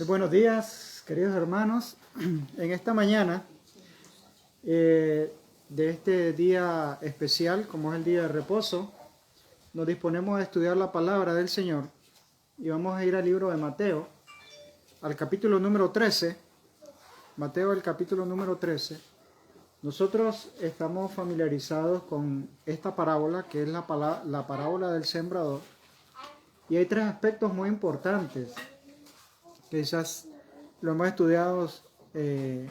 Muy buenos días, queridos hermanos. En esta mañana de este día especial, como es el día de reposo, nos disponemos a estudiar la palabra del Señor y vamos a ir al libro de Mateo, al capítulo número 13. Mateo, el capítulo número 13. Nosotros estamos familiarizados con esta parábola, que es la parábola del sembrador, y hay tres aspectos muy importantes. Quizás lo hemos estudiado en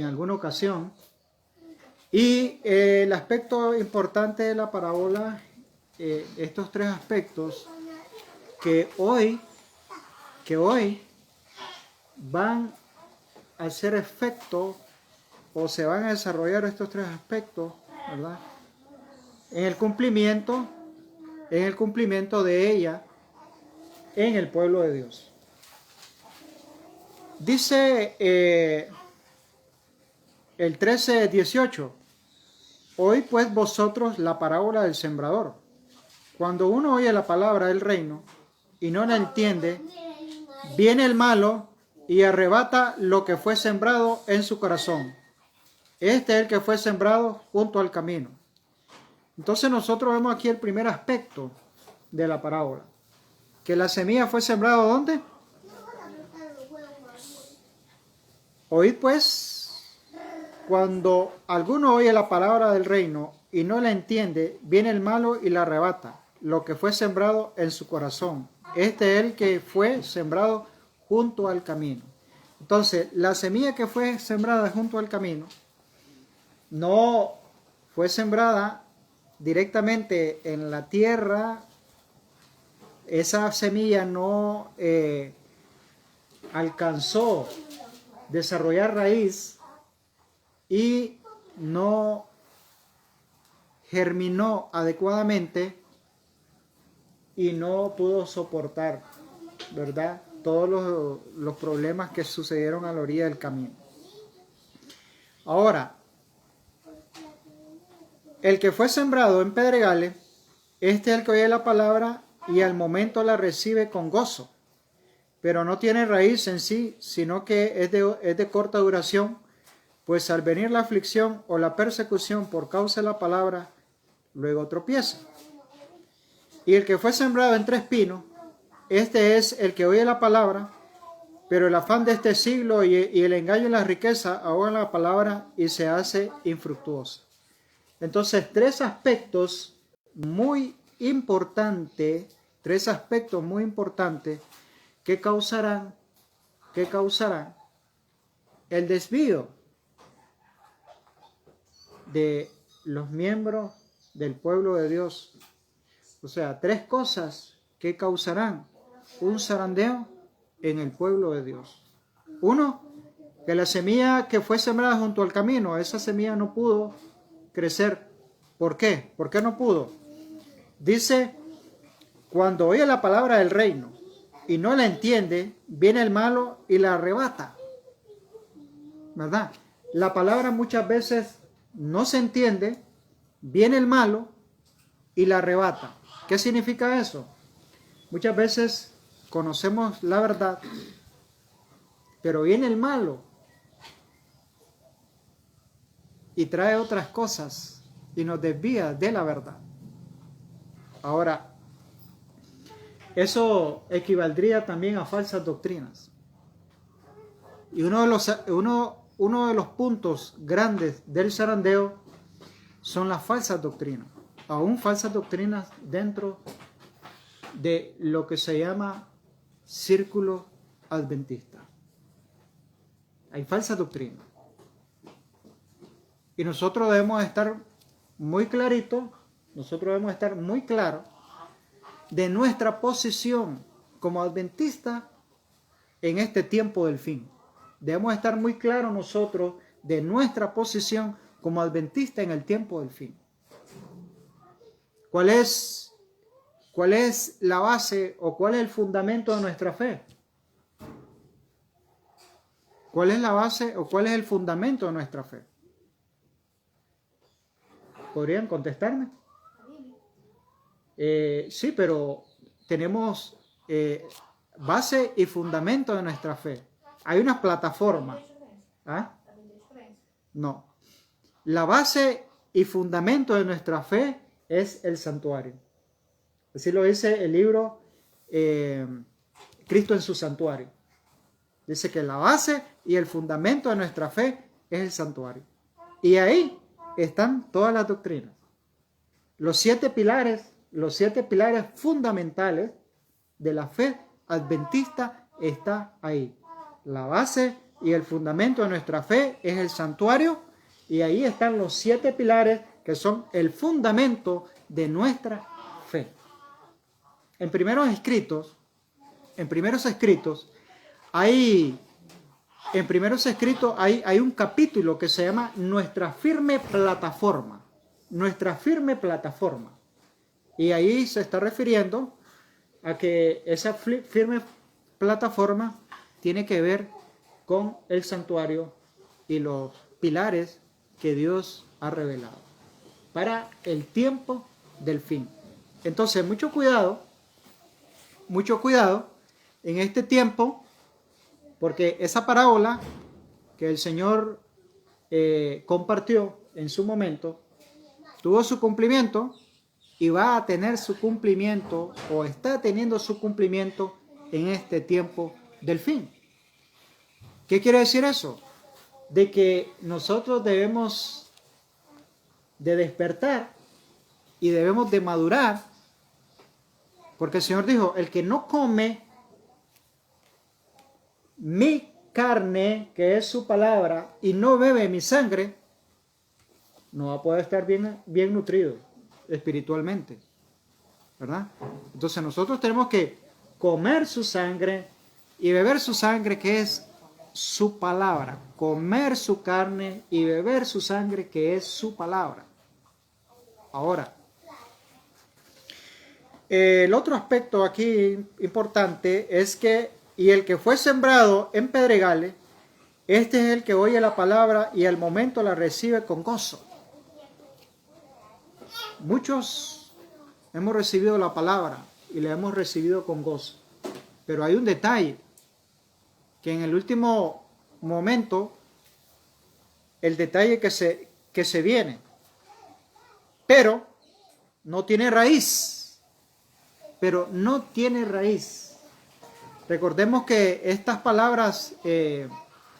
alguna ocasión. Y el aspecto importante de la parábola, estos tres aspectos que hoy van a hacer efecto o se van a desarrollar estos tres aspectos, ¿verdad? En el cumplimiento de ella en el pueblo de Dios. Dice el 13:18: Oíd pues vosotros la parábola del sembrador. Cuando uno oye la palabra del reino y no la entiende, viene el malo y arrebata lo que fue sembrado en su corazón. Este es el que fue sembrado junto al camino. Entonces nosotros vemos aquí el primer aspecto de la parábola. Que la semilla fue sembrada ¿dónde? Oíd pues, cuando alguno oye la palabra del reino y no la entiende, viene el malo y la arrebata, lo que fue sembrado en su corazón. Este es el que fue sembrado junto al camino. Entonces, la semilla que fue sembrada junto al camino no fue sembrada directamente en la tierra. Esa semilla no alcanzó desarrollar raíz y no germinó adecuadamente y no pudo soportar, ¿verdad?, todos los problemas que sucedieron a la orilla del camino. Ahora, el que fue sembrado en pedregales, este es el que oye la palabra y al momento la recibe con gozo, pero no tiene raíz en sí, sino que es de corta duración, pues al venir la aflicción o la persecución por causa de la palabra, luego tropieza. Y el que fue sembrado entre espinos, este es el que oye la palabra, pero el afán de este siglo y el engaño y la riqueza ahogan la palabra y se hace infructuosa. Entonces, tres aspectos muy importantes que causarán el desvío de los miembros del pueblo de Dios. O sea, tres cosas que causarán un zarandeo en el pueblo de Dios. Uno, que la semilla que fue sembrada junto al camino, esa semilla no pudo crecer. ¿Por qué? ¿Por qué no pudo? Dice, cuando oye la palabra del reino y no la entiende, viene el malo y la arrebata, ¿verdad? La palabra muchas veces no se entiende, viene el malo y la arrebata. ¿Qué significa eso? Muchas veces conocemos la verdad, pero viene el malo y trae otras cosas y nos desvía de la verdad. Ahora, eso equivaldría también a falsas doctrinas. Y uno de los puntos grandes del zarandeo son las falsas doctrinas. Aún falsas doctrinas dentro de lo que se llama círculo adventista. Hay falsas doctrinas. Y nosotros debemos estar muy claritos, muy claros de nuestra posición como adventista en este tiempo del fin. Debemos estar muy claros nosotros de nuestra posición como adventista en el tiempo del fin. ¿Cuál es la base o cuál es el fundamento de nuestra fe? ¿Cuál es la base o cuál es el fundamento de nuestra fe? ¿Podrían contestarme? Sí, pero tenemos base y fundamento de nuestra fe. Hay una plataforma. ¿Ah? No. La base y fundamento de nuestra fe es el santuario. Así lo dice el libro Cristo en su santuario. Dice que la base y el fundamento de nuestra fe es el santuario. Y ahí están todas las doctrinas. Los siete pilares fundamentales de la fe adventista está ahí. La base y el fundamento de nuestra fe es el santuario, y ahí están los 7 pilares que son el fundamento de nuestra fe. En primeros escritos hay un capítulo que se llama Nuestra firme plataforma. Nuestra firme plataforma. Y ahí se está refiriendo a que esa firme plataforma tiene que ver con el santuario y los pilares que Dios ha revelado para el tiempo del fin. Entonces, mucho cuidado en este tiempo, porque esa parábola que el Señor compartió en su momento tuvo su cumplimiento y va a tener su cumplimiento, o está teniendo su cumplimiento en este tiempo del fin. ¿Qué quiere decir eso? De que nosotros debemos de despertar y debemos de madurar, porque el Señor dijo: el que no come mi carne, que es su palabra, y no bebe mi sangre, no va a poder estar bien nutrido espiritualmente, ¿verdad? Entonces nosotros tenemos que comer su sangre y beber su sangre, que es su palabra. Comer su carne y beber su sangre, que es su palabra. Ahora, el otro aspecto aquí importante es que, y el que fue sembrado en pedregales, este es el que oye la palabra y al momento la recibe con gozo. Muchos hemos recibido la palabra y la hemos recibido con gozo. Pero hay un detalle, que en el último momento, el detalle que se viene, pero no tiene raíz. Pero no tiene raíz. Recordemos que estas palabras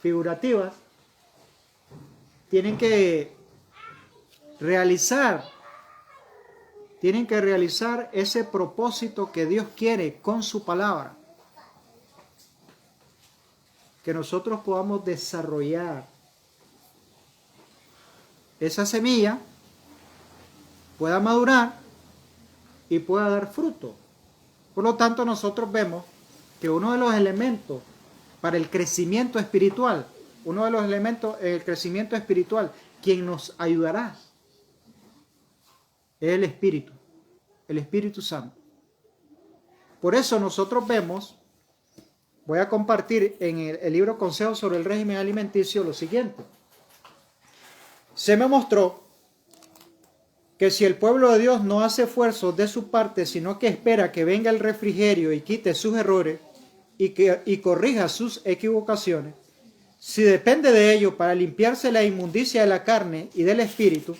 figurativas tienen que realizar ese propósito que Dios quiere con su palabra. Que nosotros podamos desarrollar esa semilla, pueda madurar y pueda dar fruto. Por lo tanto, nosotros vemos que uno de los elementos para el crecimiento espiritual, quien nos ayudará, es el Espíritu Santo. Por eso nosotros vemos, voy a compartir en el libro Consejos sobre el régimen alimenticio lo siguiente. Se me mostró que si el pueblo de Dios no hace esfuerzos de su parte, sino que espera que venga el refrigerio y quite sus errores y corrija sus equivocaciones, si depende de ello para limpiarse la inmundicia de la carne y del espíritu,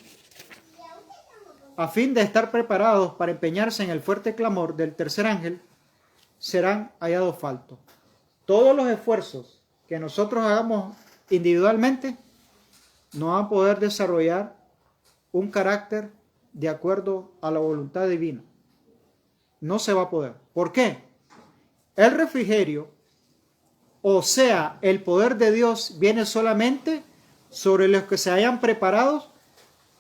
a fin de estar preparados para empeñarse en el fuerte clamor del tercer ángel, serán hallados faltos. Todos los esfuerzos que nosotros hagamos individualmente no van a poder desarrollar un carácter de acuerdo a la voluntad divina. No se va a poder. ¿Por qué? El refrigerio, o sea, el poder de Dios, viene solamente sobre los que se hayan preparado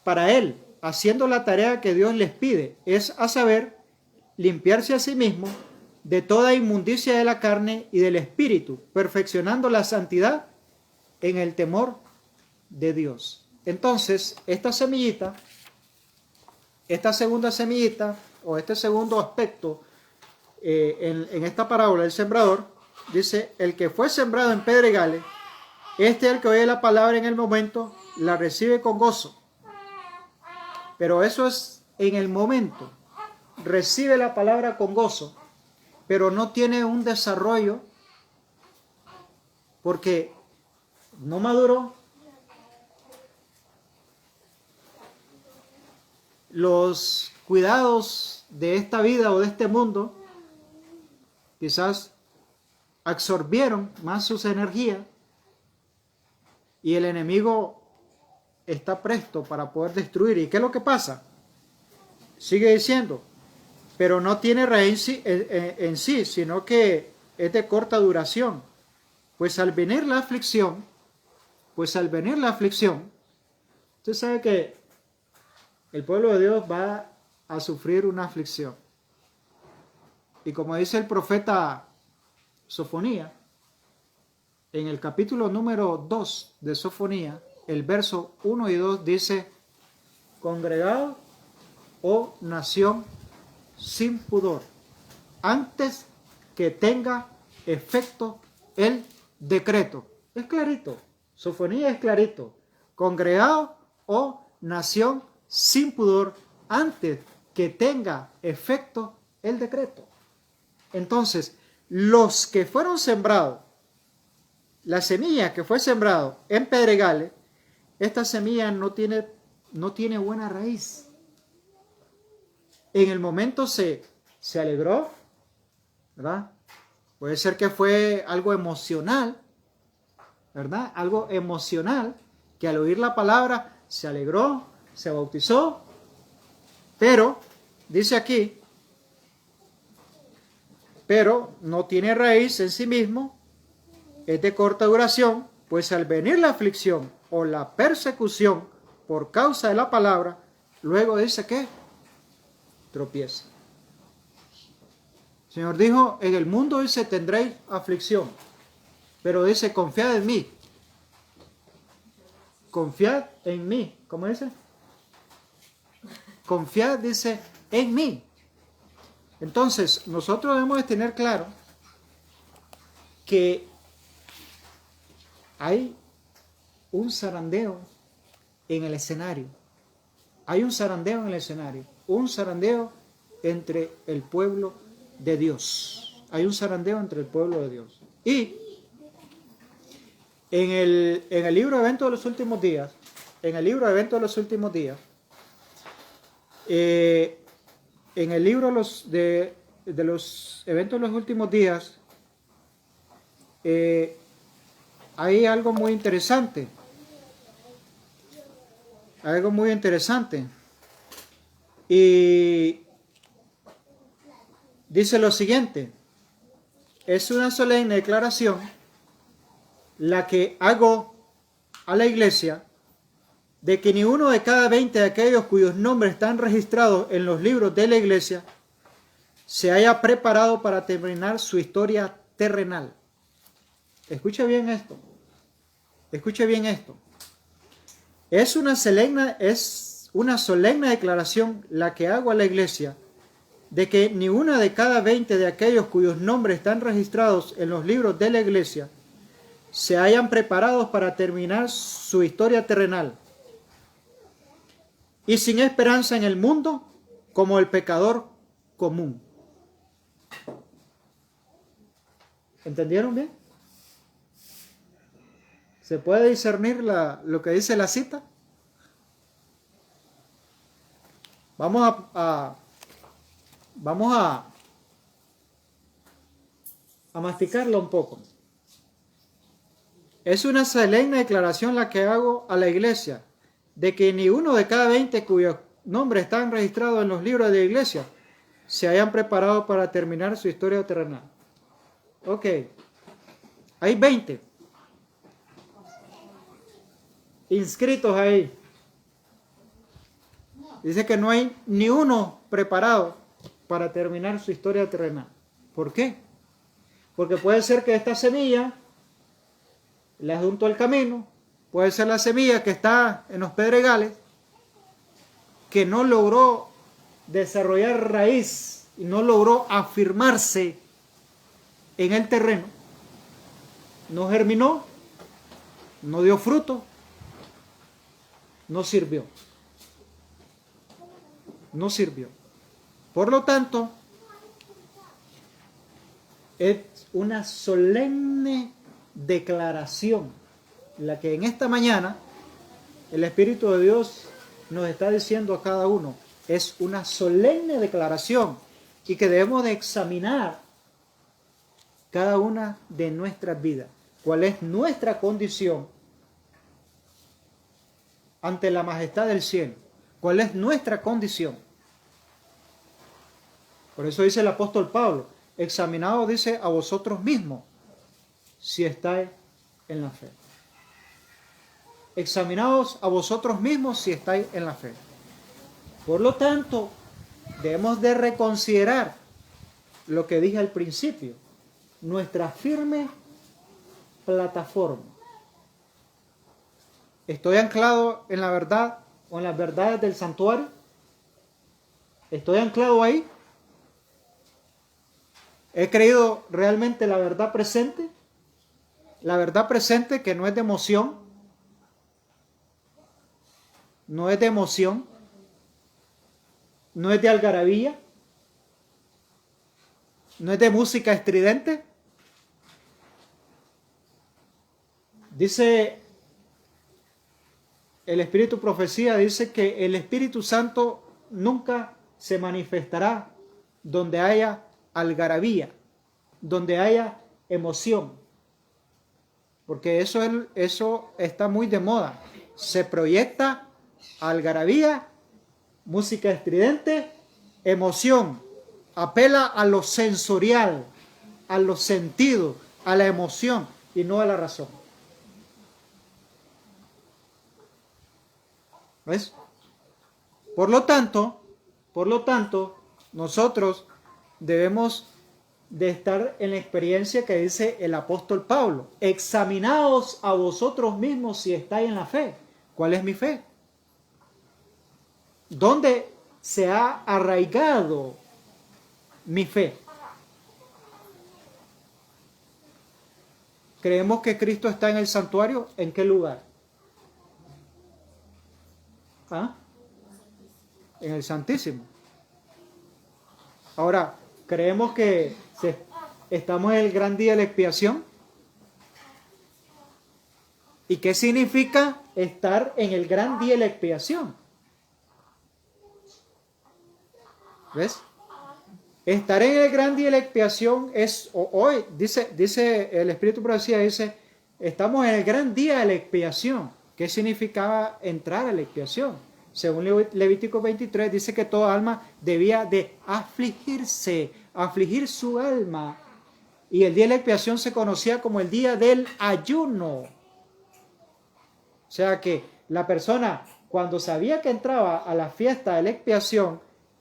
para Él, haciendo la tarea que Dios les pide, es a saber, limpiarse a sí mismo de toda inmundicia de la carne y del espíritu, perfeccionando la santidad en el temor de Dios. Entonces, esta segunda semillita, o este segundo aspecto en esta parábola del sembrador, dice: el que fue sembrado en pedregales, este es el que oye la palabra en el momento, la recibe con gozo. Pero eso es en el momento. Recibe la palabra con gozo. pero no tiene un desarrollo porque no maduró. Los cuidados de esta vida o de este mundo quizás absorbieron más sus energías y el enemigo está presto para poder destruir. ¿Y qué es lo que pasa? Sigue diciendo, pero no tiene raíz en sí, sino que es de corta duración. Pues al venir la aflicción, usted sabe que el pueblo de Dios va a sufrir una aflicción. Y como dice el profeta Sofonía, en el capítulo número 2 de Sofonía, el verso 1 y 2 dice, congregado o nación sin pudor, antes que tenga efecto el decreto. Es clarito, Sofonía es clarito. Congregado o nación sin pudor, antes que tenga efecto el decreto. Entonces, los que fueron sembrados, la semilla que fue sembrado en pedregales, esta semilla no tiene buena raíz. En el momento se alegró, ¿verdad? Puede ser que fue algo emocional, ¿verdad? Algo emocional, que al oír la palabra se alegró, se bautizó, pero, dice aquí, pero no tiene raíz en sí mismo, es de corta duración, pues al venir la aflicción o la persecución por causa de la palabra, luego dice que tropieza. El Señor dijo, en el mundo dice tendréis aflicción, pero dice confiad en mí. Confiad en mí. ¿Cómo dice? Confiad, dice, en mí. Entonces, nosotros debemos de tener claro que hay un zarandeo en el escenario. Hay un zarandeo en el escenario. Un zarandeo entre el pueblo de Dios. Hay un zarandeo entre el pueblo de Dios. Y en el libro de Eventos de los Últimos Días, en el libro de los Eventos de los Últimos Días, hay algo muy interesante. Algo muy interesante. Y dice lo siguiente: es una solemne declaración la que hago a la iglesia de que ni uno de cada 20 de aquellos cuyos nombres están registrados en los libros de la iglesia se haya preparado para terminar su historia terrenal. Escuche bien esto. Escuche bien esto. Es una solemne declaración la que hago a la iglesia de que ni una de cada 20 de aquellos cuyos nombres están registrados en los libros de la iglesia se hayan preparado para terminar su historia terrenal y sin esperanza en el mundo como el pecador común. ¿Entendieron bien? ¿Se puede discernir lo que dice la cita? Vamos a masticarlo un poco. Es una solemne declaración la que hago a la iglesia de que ni uno de cada 20 cuyos nombres están registrados en los libros de la iglesia se hayan preparado para terminar su historia terrenal. Ok, hay 20 inscritos ahí. Dice que no hay ni uno preparado para terminar su historia terrenal. ¿Por qué? Porque puede ser que esta semilla la junto al camino, puede ser la semilla que está en los pedregales, que no logró desarrollar raíz y no logró afirmarse en el terreno, no germinó, no dio fruto, no sirvió. No sirvió. Por lo tanto, Es una solemne declaración, la que en esta mañana el Espíritu de Dios nos está diciendo a cada uno. Es una solemne declaración y que debemos de examinar cada una de nuestras vidas. ¿Cuál es nuestra condición ante la majestad del cielo? ¿Cuál es nuestra condición? Por eso dice el apóstol Pablo, examinaos, dice, a vosotros mismos si estáis en la fe. Examinaos a vosotros mismos si estáis en la fe. Por lo tanto, debemos de reconsiderar lo que dije al principio, nuestra firme plataforma. ¿Estoy anclado en la verdad o en las verdades del santuario? ¿Estoy anclado ahí? ¿He creído realmente la verdad presente? La verdad presente que no es de emoción. No es de emoción. No es de algarabía. No es de música estridente. Dice el Espíritu Profecía, dice que el Espíritu Santo nunca se manifestará donde haya algarabía, donde haya emoción. Porque eso está muy de moda. Se proyecta algarabía, música estridente, emoción. Apela a lo sensorial, a los sentidos, a la emoción y no a la razón. ¿Ves? Por lo tanto, nosotros debemos de estar en la experiencia que dice el apóstol Pablo. Examinaos a vosotros mismos si estáis en la fe. ¿Cuál es mi fe? ¿Dónde se ha arraigado mi fe? ¿Creemos que Cristo está en el santuario? ¿En qué lugar? ¿Ah? En el Santísimo. Ahora, ¿creemos que estamos en el gran día de la expiación? ¿Y qué significa estar en el gran día de la expiación? ¿Ves? Estar en el gran día de la expiación es hoy, dice el Espíritu Profecía, dice, estamos en el gran día de la expiación. ¿Qué significaba entrar a la expiación? Según Levítico 23, dice que toda alma debía de afligirse, afligir su alma. Y el día de la expiación se conocía como el día del ayuno. O sea que la persona, cuando sabía que entraba a la fiesta de la expiación,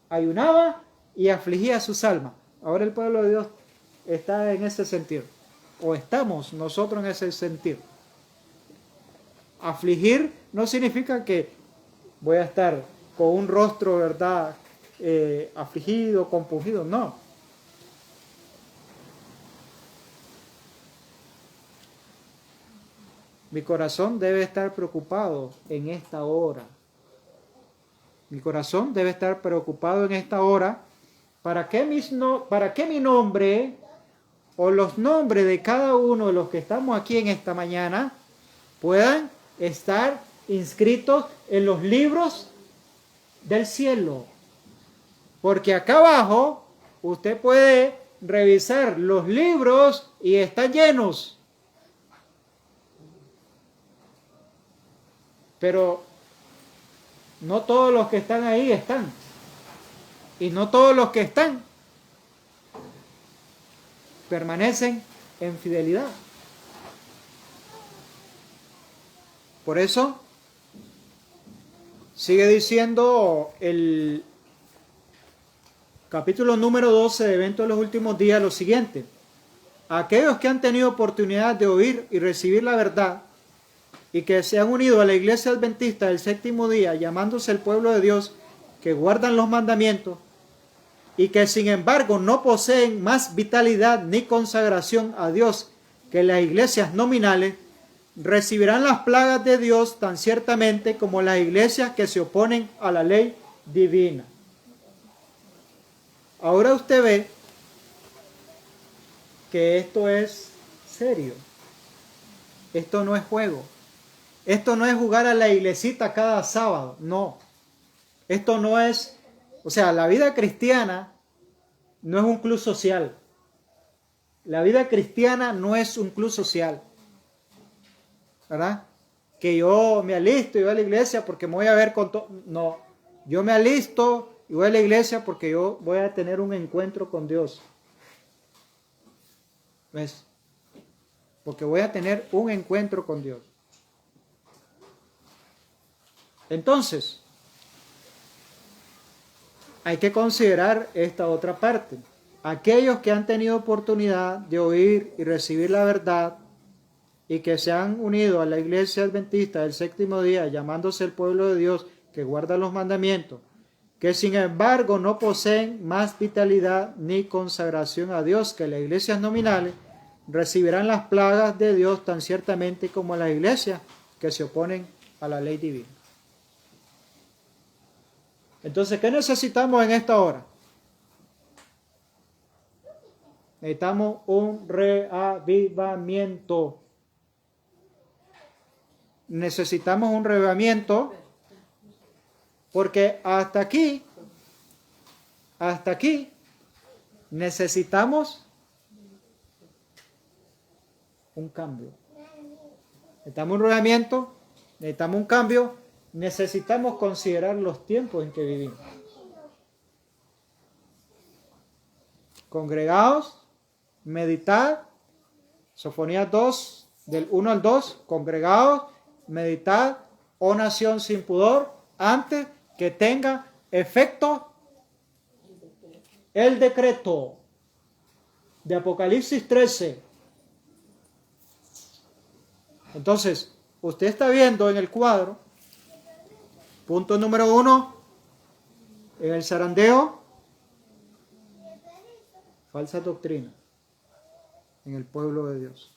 ayunaba y afligía sus almas. Ahora el pueblo de Dios está en ese sentido. O estamos nosotros en ese sentido. Afligir no significa que voy a estar con un rostro, ¿verdad? Afligido, compungido, no. Mi corazón debe estar preocupado en esta hora. Mi corazón debe estar preocupado en esta hora para que mi nombre o los nombres de cada uno de los que estamos aquí en esta mañana puedan estar inscritos en los libros del cielo. Porque acá abajo usted puede revisar los libros y están llenos. Pero no todos los que están ahí están. Y no todos los que están permanecen en fidelidad. Por eso sigue diciendo el capítulo número 12 de Eventos de los Últimos Días lo siguiente. Aquellos que han tenido oportunidad de oír y recibir la verdad y que se han unido a la iglesia adventista del séptimo día, llamándose el pueblo de Dios, que guardan los mandamientos y que sin embargo no poseen más vitalidad ni consagración a Dios que las iglesias nominales, recibirán las plagas de Dios tan ciertamente como las iglesias que se oponen a la ley divina. Ahora usted ve que esto es serio. Esto no es juego. Esto no es jugar a la iglesita cada sábado. No. Esto no es, o sea, la vida cristiana no es un club social. La vida cristiana no es un club social. ¿Verdad? Que yo me alisto y voy a la iglesia porque me voy a ver con todo. No. Yo me alisto y voy a la iglesia porque yo voy a tener un encuentro con Dios. ¿Ves? Porque voy a tener un encuentro con Dios. Entonces, hay que considerar esta otra parte. Aquellos que han tenido oportunidad de oír y recibir la verdad y que se han unido a la iglesia adventista del séptimo día, llamándose el pueblo de Dios que guarda los mandamientos, que sin embargo no poseen más vitalidad ni consagración a Dios que las iglesias nominales, recibirán las plagas de Dios tan ciertamente como las iglesias que se oponen a la ley divina. Entonces, ¿qué necesitamos en esta hora? Necesitamos un reavivamiento. Necesitamos un reavivamiento porque hasta aquí, necesitamos un cambio. Necesitamos un reavivamiento, necesitamos un cambio, necesitamos considerar los tiempos en que vivimos. Congregados, meditad, Sofonías 2, del 1 al 2, congregados, meditad, oh nación sin pudor, antes que tenga efecto el decreto de Apocalipsis 13. Entonces, usted está viendo en el cuadro, punto número 1, en el zarandeo, falsa doctrina en el pueblo de Dios.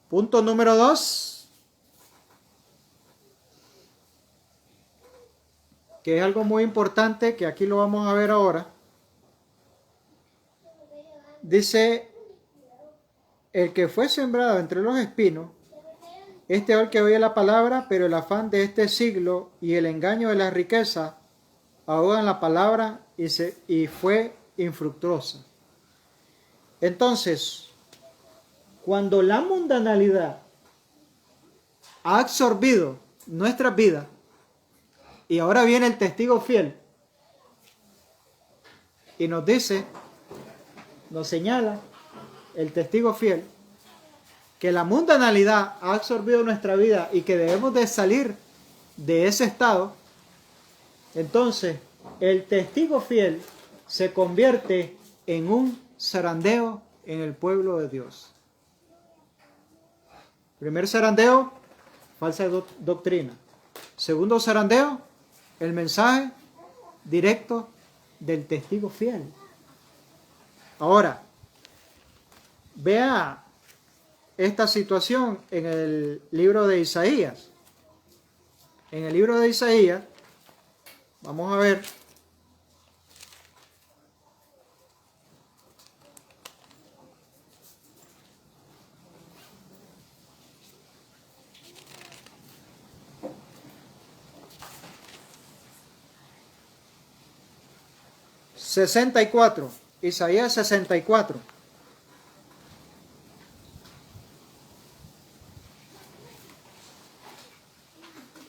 Punto número 2, que es algo muy importante, que aquí lo vamos a ver ahora. Dice, el que fue sembrado entre los espinos, este es el que oye la palabra, pero el afán de este siglo y el engaño de la riqueza ahogan la palabra y fue infructuosa. Entonces, cuando la mundanalidad ha absorbido nuestras vidas, y ahora viene el testigo fiel y nos dice, nos señala el testigo fiel que la mundanalidad ha absorbido nuestra vida y que debemos de salir de ese estado, entonces el testigo fiel se convierte en un zarandeo en el pueblo de Dios. Primer zarandeo, falsa doctrina. Segundo zarandeo, el mensaje directo del testigo fiel. Ahora, vea esta situación en el libro de Isaías. En el libro de Isaías, vamos a ver. Isaías 64.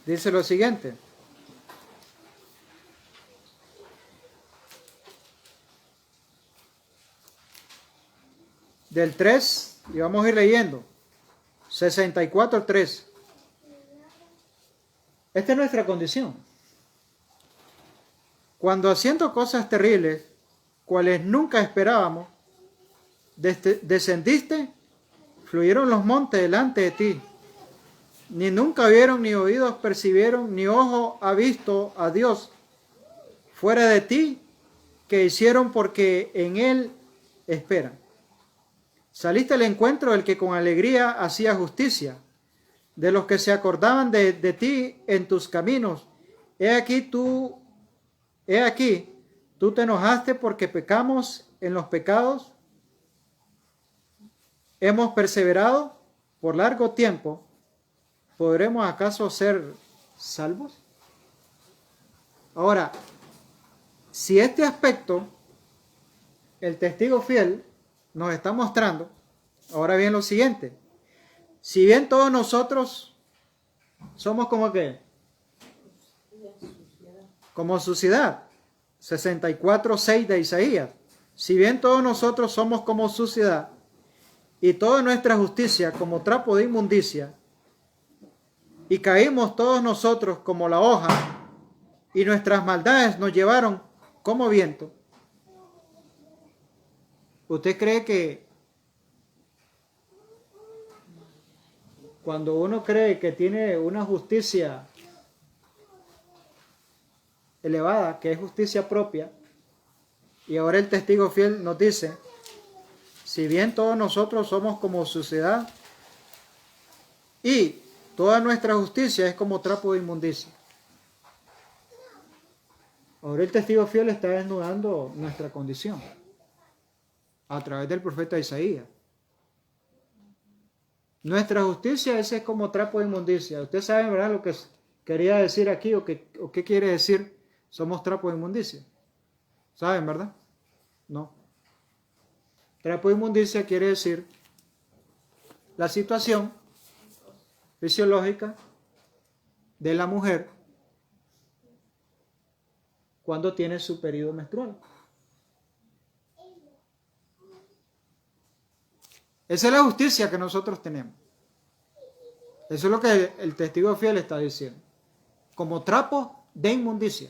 Dice lo siguiente. Del 3, y vamos a ir leyendo. 64, 3. Esta es nuestra condición. Cuando haciendo cosas terribles, cuales nunca esperábamos, descendiste, fluyeron los montes delante de ti. Ni nunca vieron, ni oídos percibieron, ni ojo ha visto a Dios fuera de ti, que hicieron porque en Él esperan. Saliste al encuentro del que con alegría hacía justicia, de los que se acordaban de ti en tus caminos. He aquí, tú te enojaste porque pecamos en los pecados hemos perseverado por largo tiempo, ¿podremos acaso ser salvos? Ahora, si este aspecto, el testigo fiel, nos está mostrando, ahora bien lo siguiente, si bien todos nosotros somos como qué, como suciedad, 64:6 de Isaías, si bien todos nosotros somos como suciedad, y toda nuestra justicia como trapo de inmundicia, y caímos todos nosotros como la hoja, y nuestras maldades nos llevaron como viento. ¿Usted cree que cuando uno cree que tiene una justicia elevada, que es justicia propia, y ahora el testigo fiel nos dice, si bien todos nosotros somos como suciedad, y toda nuestra justicia es como trapo de inmundicia? Ahora el testigo fiel está desnudando nuestra condición a través del profeta Isaías. Nuestra justicia ese es como trapo de inmundicia. Ustedes saben, ¿verdad?, lo que quería decir aquí o qué quiere decir somos trapo de inmundicia. ¿Saben, verdad? No. Trapo de inmundicia quiere decir la situación fisiológica de la mujer cuando tiene su periodo menstrual. Esa es la justicia que nosotros tenemos. Eso es lo que el testigo fiel está diciendo. Como trapo de inmundicia.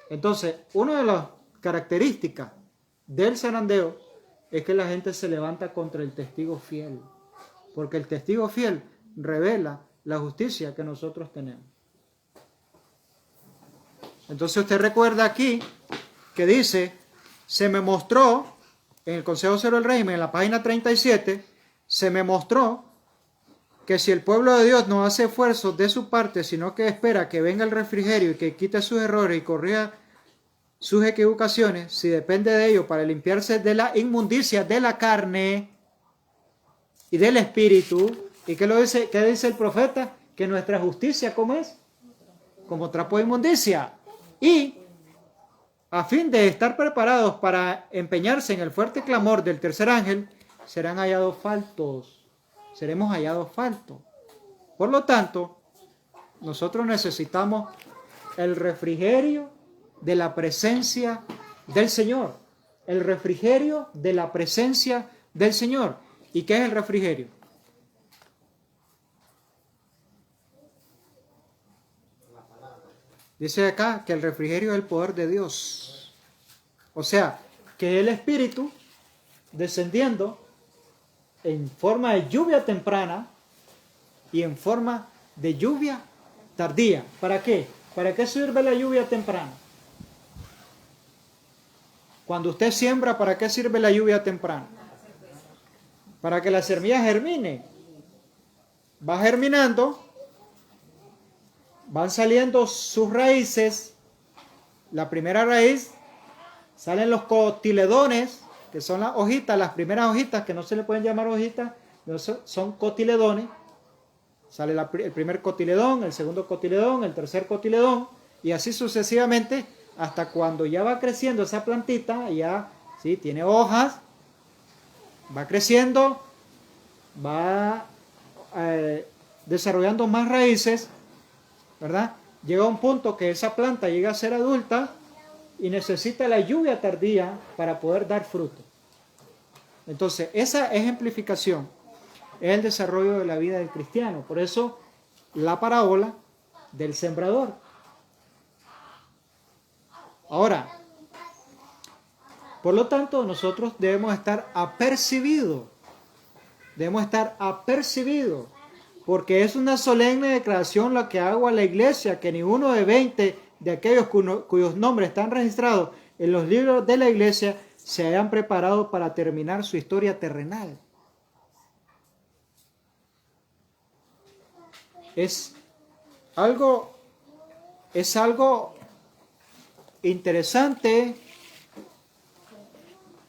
Entonces, una de las características del zarandeo es que la gente se levanta contra el testigo fiel. Porque el testigo fiel revela la justicia que nosotros tenemos. Entonces usted recuerda aquí que dice, se me mostró, en el Consejo Cero del Régimen, en la página 37, se me mostró que si el pueblo de Dios no hace esfuerzos de su parte, sino que espera que venga el refrigerio y que quite sus errores y corrija sus equivocaciones, si depende de ello para limpiarse de la inmundicia de la carne y del espíritu, ¿y qué dice el profeta? Que nuestra justicia, ¿cómo es? Como trapo de inmundicia. Y a fin de estar preparados para empeñarse en el fuerte clamor del tercer ángel, serán hallados faltos. Seremos hallados faltos. Por lo tanto, nosotros necesitamos el refrigerio de la presencia del Señor. El refrigerio de la presencia del Señor. ¿Y qué es el refrigerio? Dice acá que el refrigerio es el poder de Dios. O sea, que el Espíritu descendiendo en forma de lluvia temprana y en forma de lluvia tardía. ¿Para qué? ¿Para qué sirve la lluvia temprana? Cuando usted siembra, ¿para qué sirve la lluvia temprana? Para que la semilla germine. Va germinando, van saliendo sus raíces. La primera raíz, salen los cotiledones, que son las hojitas, las primeras hojitas, que no se le pueden llamar hojitas, son cotiledones. Sale el primer cotiledón, el segundo cotiledón, el tercer cotiledón, y así sucesivamente, hasta cuando ya va creciendo esa plantita, ya ¿sí? Tiene hojas, va creciendo, va desarrollando más raíces, ¿verdad? Llega a un punto que esa planta llega a ser adulta y necesita la lluvia tardía para poder dar fruto. Entonces, esa ejemplificación es el desarrollo de la vida del cristiano. Por eso, la parábola del sembrador. Ahora, por lo tanto, nosotros debemos estar apercibidos. Debemos estar apercibidos. Porque es una solemne declaración la que hago a la iglesia, que ni uno de 20 de aquellos cuyos nombres están registrados en los libros de la iglesia se hayan preparado para terminar su historia terrenal. Es algo interesante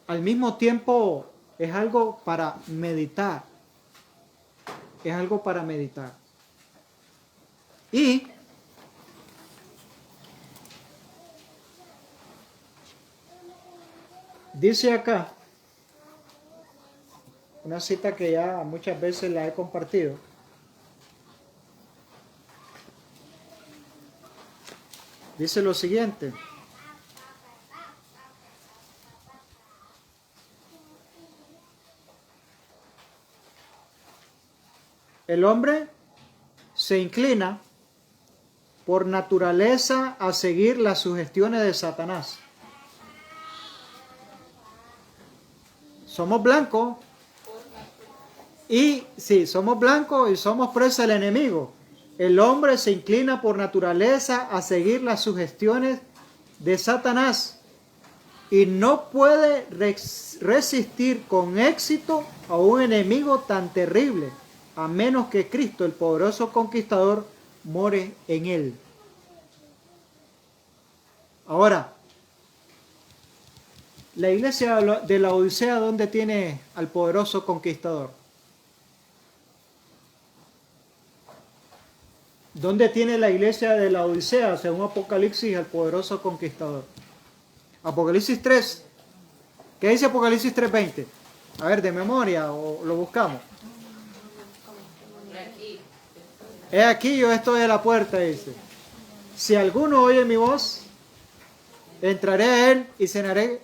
al mismo tiempo es algo para meditar. Es algo para meditar. Y dice acá, una cita que ya muchas veces la he compartido. Dice lo siguiente. El hombre se inclina por naturaleza a seguir las sugestiones de Satanás. Somos blancos y sí, somos blancos y somos presa del enemigo. El hombre se inclina por naturaleza a seguir las sugestiones de Satanás y no puede resistir con éxito a un enemigo tan terrible, a menos que Cristo, el poderoso conquistador, more en él. Ahora, la iglesia de la Odisea, ¿dónde tiene al poderoso conquistador? ¿Dónde tiene la iglesia de la Odisea, según Apocalipsis, al poderoso conquistador? Apocalipsis 3. ¿Qué dice Apocalipsis 3:20? A ver, de memoria, o lo buscamos. He aquí, yo estoy a la puerta, dice. Si alguno oye mi voz, entraré a él y cenaré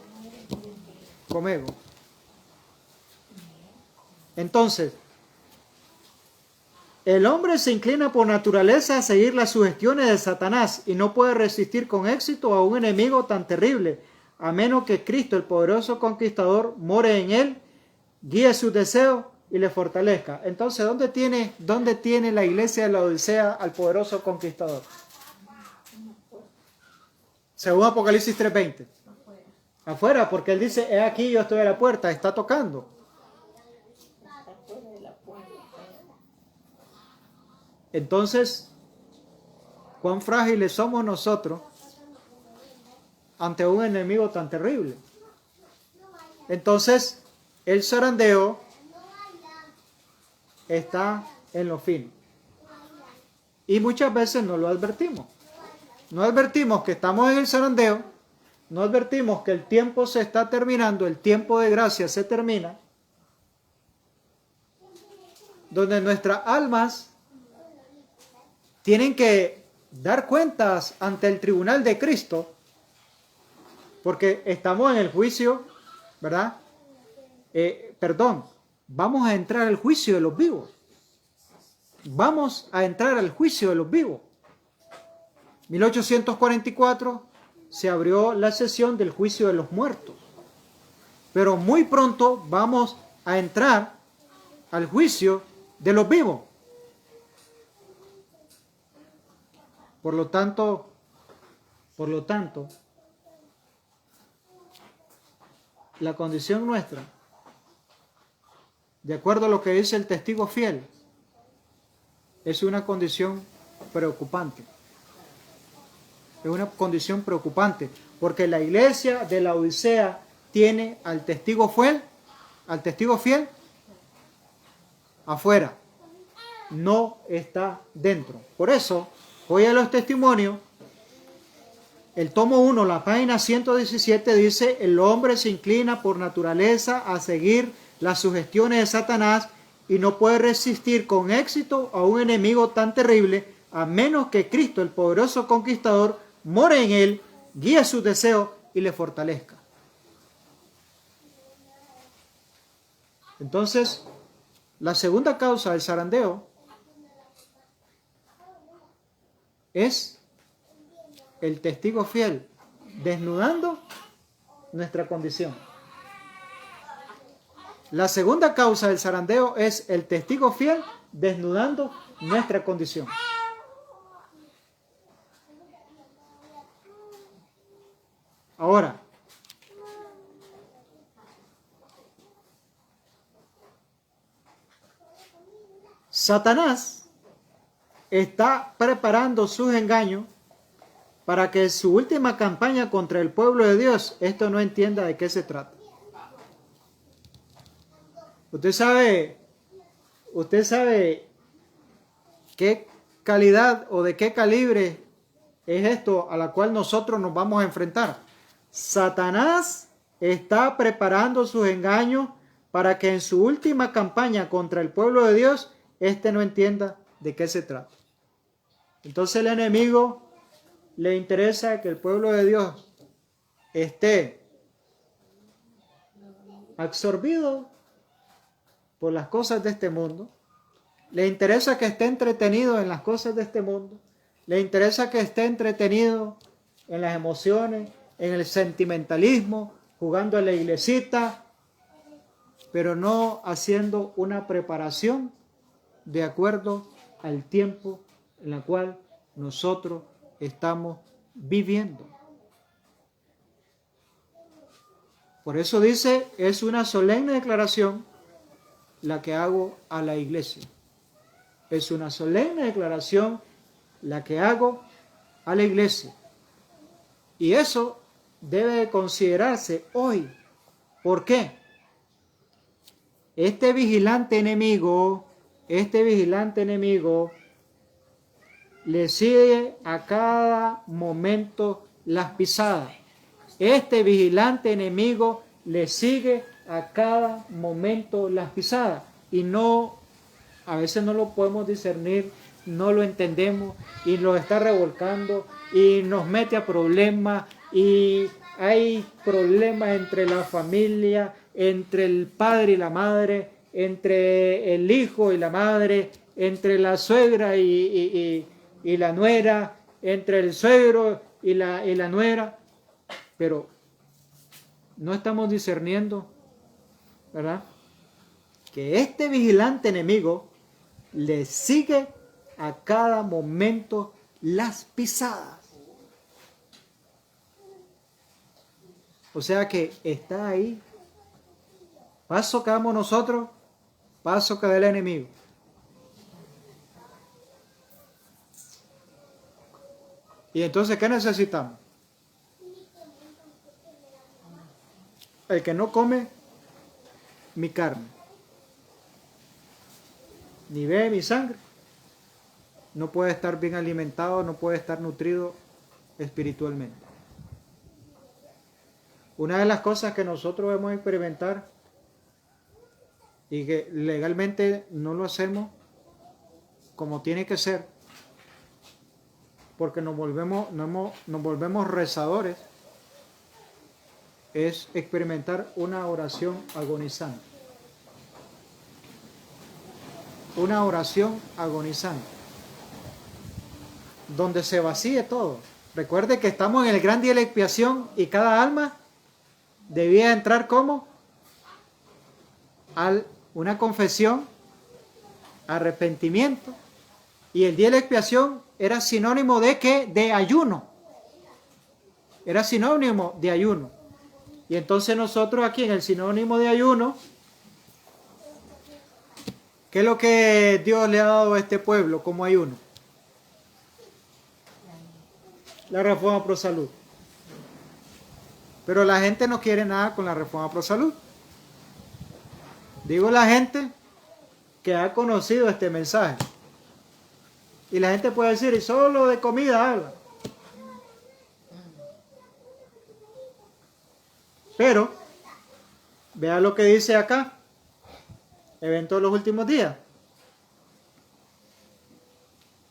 conmigo. Entonces, el hombre se inclina por naturaleza a seguir las sugestiones de Satanás y no puede resistir con éxito a un enemigo tan terrible, a menos que Cristo, el poderoso conquistador, more en él, guíe sus deseos y le fortalezca. Entonces, ¿dónde tiene la iglesia de la Odisea al poderoso conquistador? Según Apocalipsis 3:20. Afuera, porque él dice, he aquí, yo estoy a la puerta, está tocando. Entonces, ¿cuán frágiles somos nosotros ante un enemigo tan terrible? Entonces, el zarandeo está en lo fino. Y muchas veces no lo advertimos. No advertimos que estamos en el zarandeo, no advertimos que el tiempo se está terminando, el tiempo de gracia se termina, donde nuestras almas tienen que dar cuentas ante el tribunal de Cristo, porque estamos en el juicio, ¿verdad? Vamos a entrar al juicio de los vivos. Vamos a entrar al juicio de los vivos. 1844 se abrió la sesión del juicio de los muertos. Pero muy pronto vamos a entrar al juicio de los vivos. Por lo tanto, la condición nuestra, de acuerdo a lo que dice el testigo fiel, es una condición preocupante. Es una condición preocupante, porque la iglesia de la Odisea tiene al testigo fiel afuera, no está dentro. Por eso, hoy a los testimonios, el tomo 1, la página 117 dice, el hombre se inclina por naturaleza a seguir las sugestiones de Satanás y no puede resistir con éxito a un enemigo tan terrible, a menos que Cristo, el poderoso conquistador, more en él, guíe sus deseos y le fortalezca. Entonces, la segunda causa del zarandeo es el testigo fiel desnudando nuestra condición. La segunda causa del zarandeo es el testigo fiel desnudando nuestra condición. Ahora, Satanás está preparando sus engaños para que su última campaña contra el pueblo de Dios, esto no entienda de qué se trata. Usted sabe qué calidad o de qué calibre es esto a la cual nosotros nos vamos a enfrentar. Satanás está preparando sus engaños para que en su última campaña contra el pueblo de Dios, éste no entienda de qué se trata. Entonces el enemigo le interesa que el pueblo de Dios esté absorbido por las cosas de este mundo. Le interesa que esté entretenido en las cosas de este mundo. Le interesa que esté entretenido en las emociones, en el sentimentalismo, jugando a la iglesita, pero no haciendo una preparación de acuerdo al tiempo en el cual nosotros estamos viviendo. Por eso dice, es una solemne declaración la que hago a la iglesia. Es una solemne declaración la que hago a la iglesia. Y eso debe considerarse hoy. ¿Por qué? Este vigilante enemigo le sigue a cada momento las pisadas. Este vigilante enemigo le sigue a cada momento las pisadas. Y a veces no lo podemos discernir, no lo entendemos y lo está revolcando y nos mete a problemas y hay problemas entre la familia, entre el padre y la madre, entre el hijo y la madre, entre la suegra y la nuera, entre el suegro y la nuera, pero no estamos discerniendo, ¿verdad? Que este vigilante enemigo le sigue a cada momento las pisadas. O sea que está ahí. Paso que damos nosotros, paso que da el enemigo. Y entonces, ¿qué necesitamos? El que no come mi carne, ni bebe mi sangre, no puede estar bien alimentado, no puede estar nutrido espiritualmente. Una de las cosas que nosotros debemos experimentar y que legalmente no lo hacemos como tiene que ser, porque nos volvemos rezadores, es experimentar una oración agonizante. Una oración agonizante, donde se vacíe todo. Recuerde que estamos en el gran día de la expiación y cada alma debía entrar como a una confesión, arrepentimiento, y el día de la expiación era sinónimo de ¿qué? De ayuno. Era sinónimo de ayuno. Y entonces nosotros aquí en el sinónimo de ayuno, ¿qué es lo que Dios le ha dado a este pueblo como ayuno? La reforma pro salud. Pero la gente no quiere nada con la reforma pro salud. Digo la gente que ha conocido este mensaje. Y la gente puede decir, y solo de comida habla. Pero, vea lo que dice acá. Evento de los últimos días.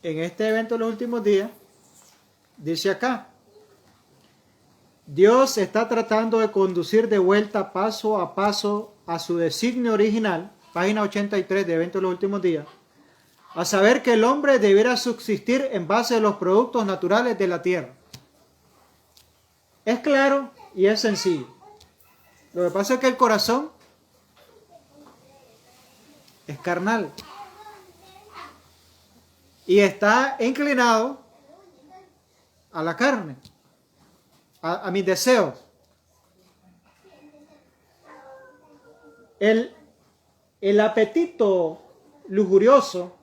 En este evento de los últimos días, dice acá, Dios está tratando de conducir de vuelta paso a paso a su designio original, página 83 de Evento de los últimos días, a saber que el hombre deberá subsistir en base a los productos naturales de la tierra. Es claro y es sencillo. Lo que pasa es que el corazón es carnal y está inclinado a la carne, a mis deseos. El apetito lujurioso,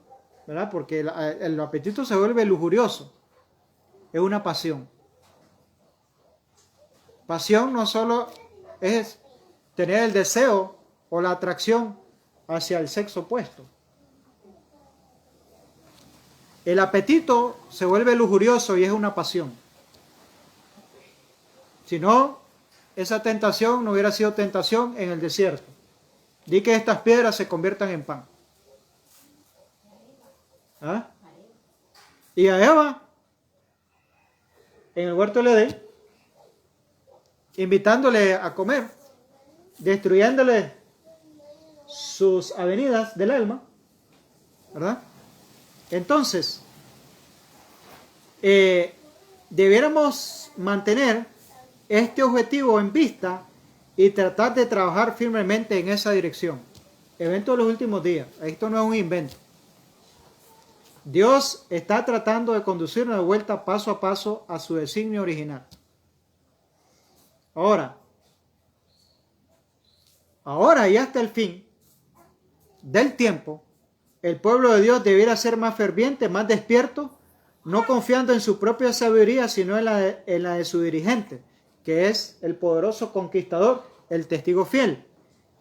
¿verdad? Porque el apetito se vuelve lujurioso, es una pasión. Pasión no solo es tener el deseo o la atracción hacia el sexo opuesto. El apetito se vuelve lujurioso y es una pasión. Si no, esa tentación no hubiera sido tentación en el desierto. Di que estas piedras se conviertan en pan. ¿Ah? Y a Eva, en el huerto del Edén, invitándole a comer, destruyéndole sus avenidas del alma, ¿verdad? Entonces, debiéramos mantener este objetivo en vista y tratar de trabajar firmemente en esa dirección. Evento de los últimos días. Esto no es un invento. Dios está tratando de conducirnos de vuelta paso a paso a su designio original. Ahora y hasta el fin del tiempo, el pueblo de Dios debiera ser más ferviente, más despierto, no confiando en su propia sabiduría, sino en la de su dirigente, que es el poderoso conquistador, el testigo fiel.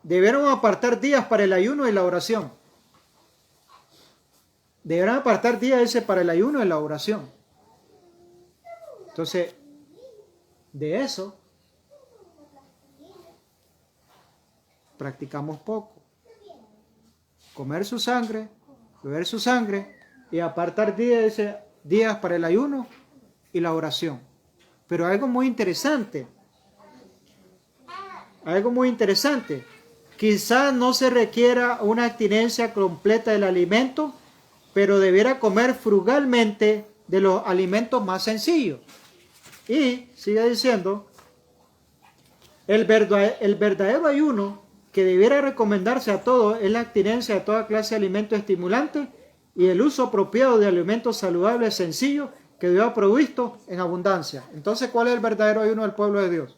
Debieron apartar días para el ayuno y la oración. Deberán apartar días para el ayuno y la oración. Entonces, de eso practicamos poco. Comer su sangre, beber su sangre y apartar días para el ayuno y la oración. Pero algo muy interesante. Quizás no se requiera una abstinencia completa del alimento, pero debiera comer frugalmente de los alimentos más sencillos. Y sigue diciendo, el verdadero ayuno que debiera recomendarse a todos es la abstinencia de toda clase de alimentos estimulantes y el uso apropiado de alimentos saludables sencillos que Dios ha provisto en abundancia. Entonces, ¿cuál es el verdadero ayuno del pueblo de Dios?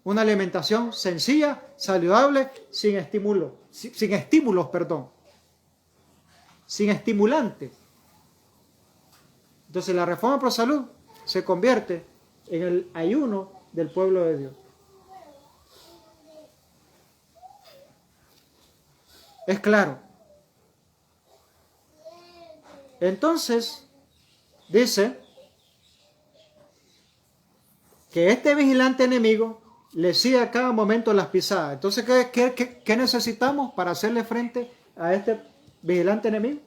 Una alimentación sencilla, saludable, sin estimulantes. Entonces la reforma pro salud se convierte en el ayuno del pueblo de Dios. Es claro. Entonces, dice que este vigilante enemigo le sigue a cada momento las pisadas. Entonces, ¿qué necesitamos para hacerle frente a este vigilante enemigo?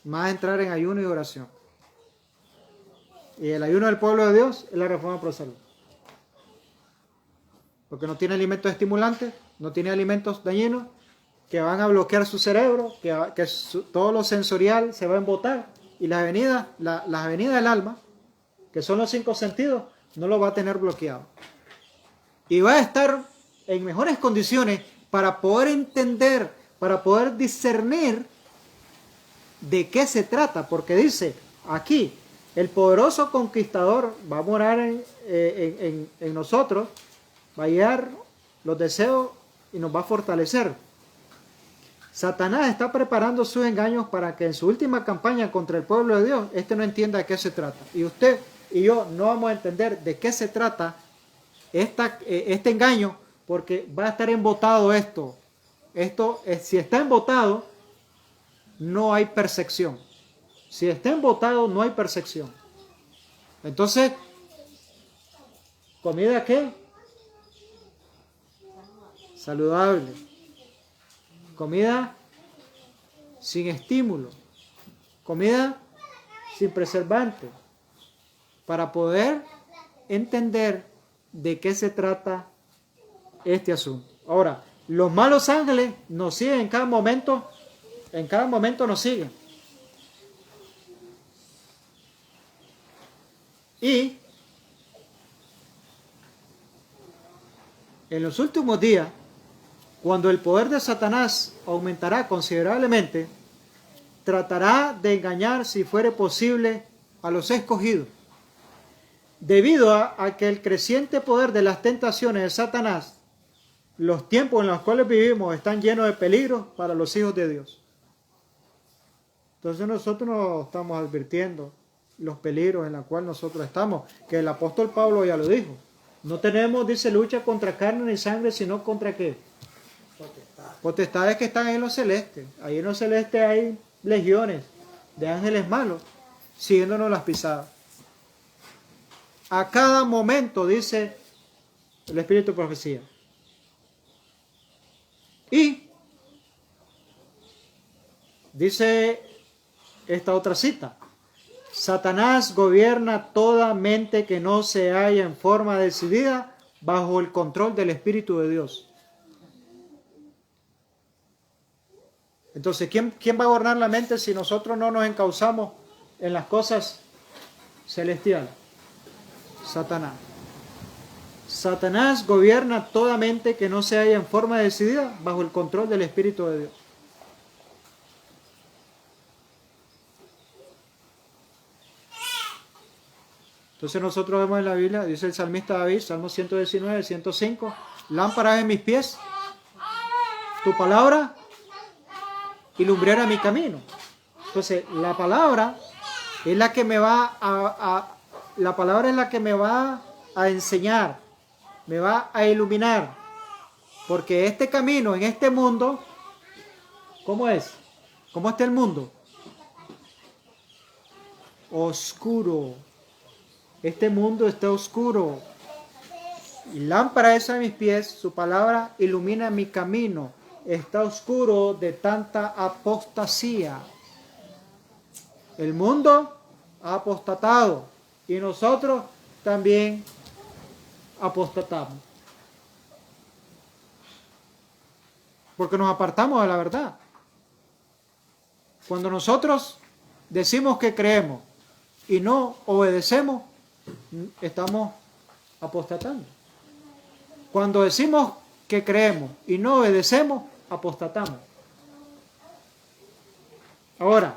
Más entrar en ayuno y oración. Y el ayuno del pueblo de Dios es la reforma pro salud. Porque no tiene alimentos estimulantes, no tiene alimentos dañinos que van a bloquear su cerebro, todo lo sensorial se va a embotar y las avenidas del alma, que son los 5 sentidos, no lo va a tener bloqueado. Y va a estar en mejores condiciones para poder entender, para poder discernir de qué se trata, porque dice aquí, el poderoso conquistador va a morar en nosotros, va a guiar los deseos y nos va a fortalecer. Satanás está preparando sus engaños para que en su última campaña contra el pueblo de Dios, no entienda de qué se trata. Y usted y yo no vamos a entender de qué se trata este engaño, porque va a estar embotado esto. Si está embotado, no hay percepción. Si está embotado, no hay percepción. Entonces, ¿comida qué? Saludable. Comida sin estímulo. Comida sin preservante. Para poder entender de qué se trata este asunto. Ahora, los malos ángeles nos siguen en cada momento nos siguen. Y en los últimos días, cuando el poder de Satanás aumentará considerablemente, tratará de engañar, si fuere posible, a los escogidos. Debido a que el creciente poder de las tentaciones de Satanás, los tiempos en los cuales vivimos están llenos de peligros para los hijos de Dios. Entonces nosotros nos estamos advirtiendo los peligros en los cuales nosotros estamos, que el apóstol Pablo ya lo dijo. No tenemos, dice, lucha contra carne ni sangre, sino contra ¿qué? Potestades que están en los celestes. Ahí en los celestes hay legiones de ángeles malos siguiéndonos las pisadas. A cada momento, dice el Espíritu de Profecía. Y dice esta otra cita: Satanás gobierna toda mente que no se halla en forma decidida bajo el control del Espíritu de Dios. Entonces, ¿quién va a gobernar la mente si nosotros no nos encauzamos en las cosas celestiales? Satanás. Satanás gobierna toda mente que no se halla en forma decidida bajo el control del Espíritu de Dios. Entonces nosotros vemos en la Biblia, dice el salmista David, Salmo 119, 105, lámpara en mis pies, tu palabra y lumbrera mi camino. Entonces la palabra es la que me va la palabra es la que me va a enseñar, me va a iluminar, porque este camino en este mundo, ¿cómo es? ¿Cómo está el mundo? Oscuro. Este mundo está oscuro. Y lámpara es a mis pies, su palabra ilumina mi camino. Está oscuro de tanta apostasía. El mundo ha apostatado y nosotros también apostatamos. Porque nos apartamos de la verdad. Cuando nosotros decimos que creemos y no obedecemos, estamos apostatando. Cuando decimos que creemos y no obedecemos, apostatamos. Ahora,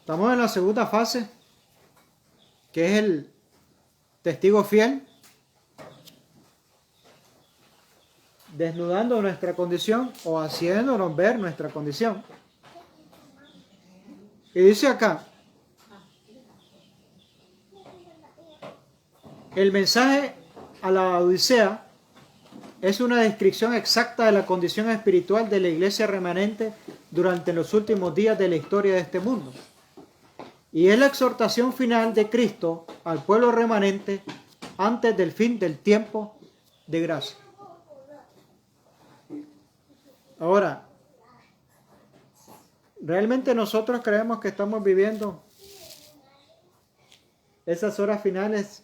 estamos en la segunda fase, que es el testigo fiel, desnudando nuestra condición o haciéndonos ver nuestra condición. Y dice acá, el mensaje a la Odisea es una descripción exacta de la condición espiritual de la iglesia remanente durante los últimos días de la historia de este mundo. Y es la exhortación final de Cristo al pueblo remanente antes del fin del tiempo de gracia. Ahora, ¿realmente nosotros creemos que estamos viviendo esas horas finales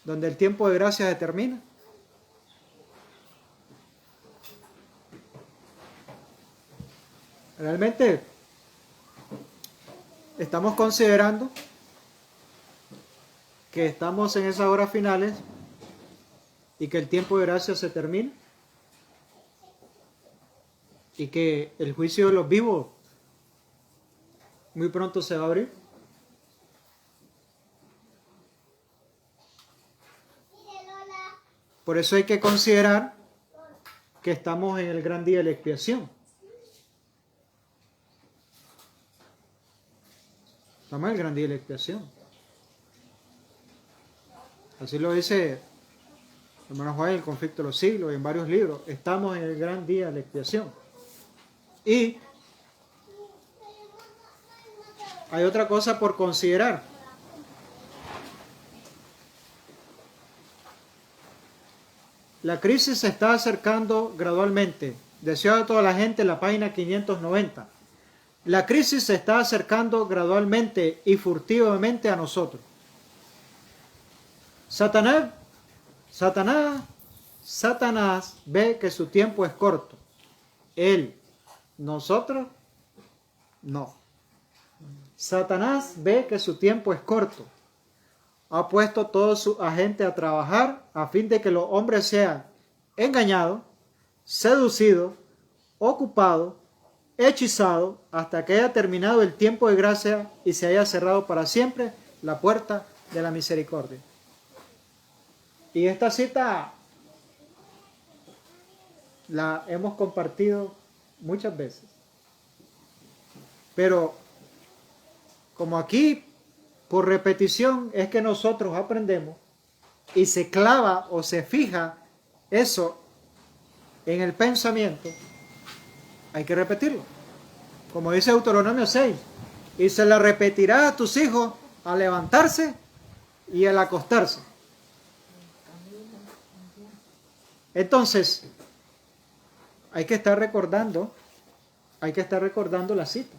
donde el tiempo de gracia se termina? ¿Realmente estamos considerando que estamos en esas horas finales y que el tiempo de gracia se termina? Y que el juicio de los vivos muy pronto se va a abrir. Por eso hay que considerar que estamos en el gran día de la expiación. Estamos en el gran día de la expiación. Así lo dice el hermano Juan en el conflicto de los siglos y en varios libros. Estamos en el gran día de la expiación. Y hay otra cosa por considerar. La crisis se está acercando gradualmente. Deseo a toda la gente la página 590. La crisis se está acercando gradualmente y furtivamente a nosotros. Satanás ve que su tiempo es corto. Él, nosotros, no. Satanás ve que su tiempo es corto. Ha puesto toda su agente a trabajar a fin de que los hombres sean engañados, seducidos, ocupados, hechizados, hasta que haya terminado el tiempo de gracia y se haya cerrado para siempre la puerta de la misericordia. Y esta cita la hemos compartido muchas veces. Pero como aquí, por repetición, es que nosotros aprendemos y se clava o se fija eso en el pensamiento, hay que repetirlo. Como dice Deuteronomio 6, y se la repetirá a tus hijos al levantarse y al acostarse. Entonces, hay que estar recordando la cita.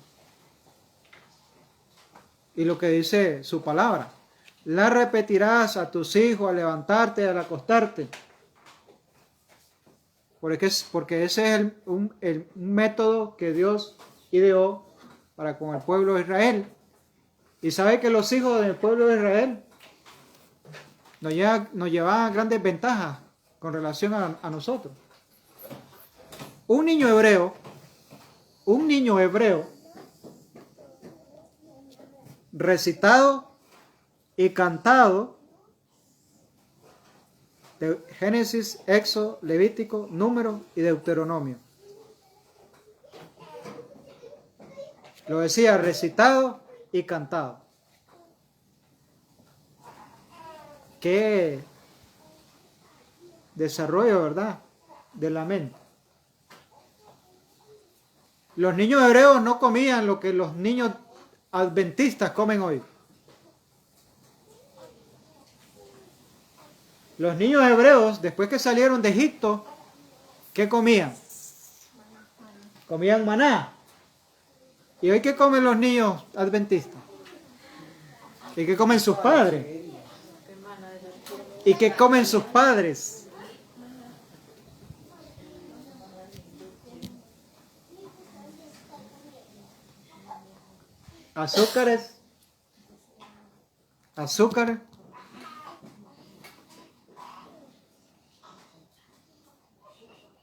Y lo que dice su palabra. La repetirás a tus hijos al levantarte y al acostarte. Porque ese es un método que Dios ideó para con el pueblo de Israel. Y sabe que los hijos del pueblo de Israel nos llevaban grandes ventajas con relación a nosotros. Un niño hebreo, recitado y cantado de Génesis, Éxodo, Levítico, Número y Deuteronomio. Lo decía, recitado y cantado. Qué desarrollo, ¿verdad?, de la mente. Los niños hebreos no comían lo que los niños adventistas comen hoy. Los niños hebreos, después que salieron de Egipto, ¿qué comían? Comían maná. ¿Y hoy qué comen los niños adventistas? ¿Y qué comen sus padres? ¿Y qué comen sus padres? Azúcar.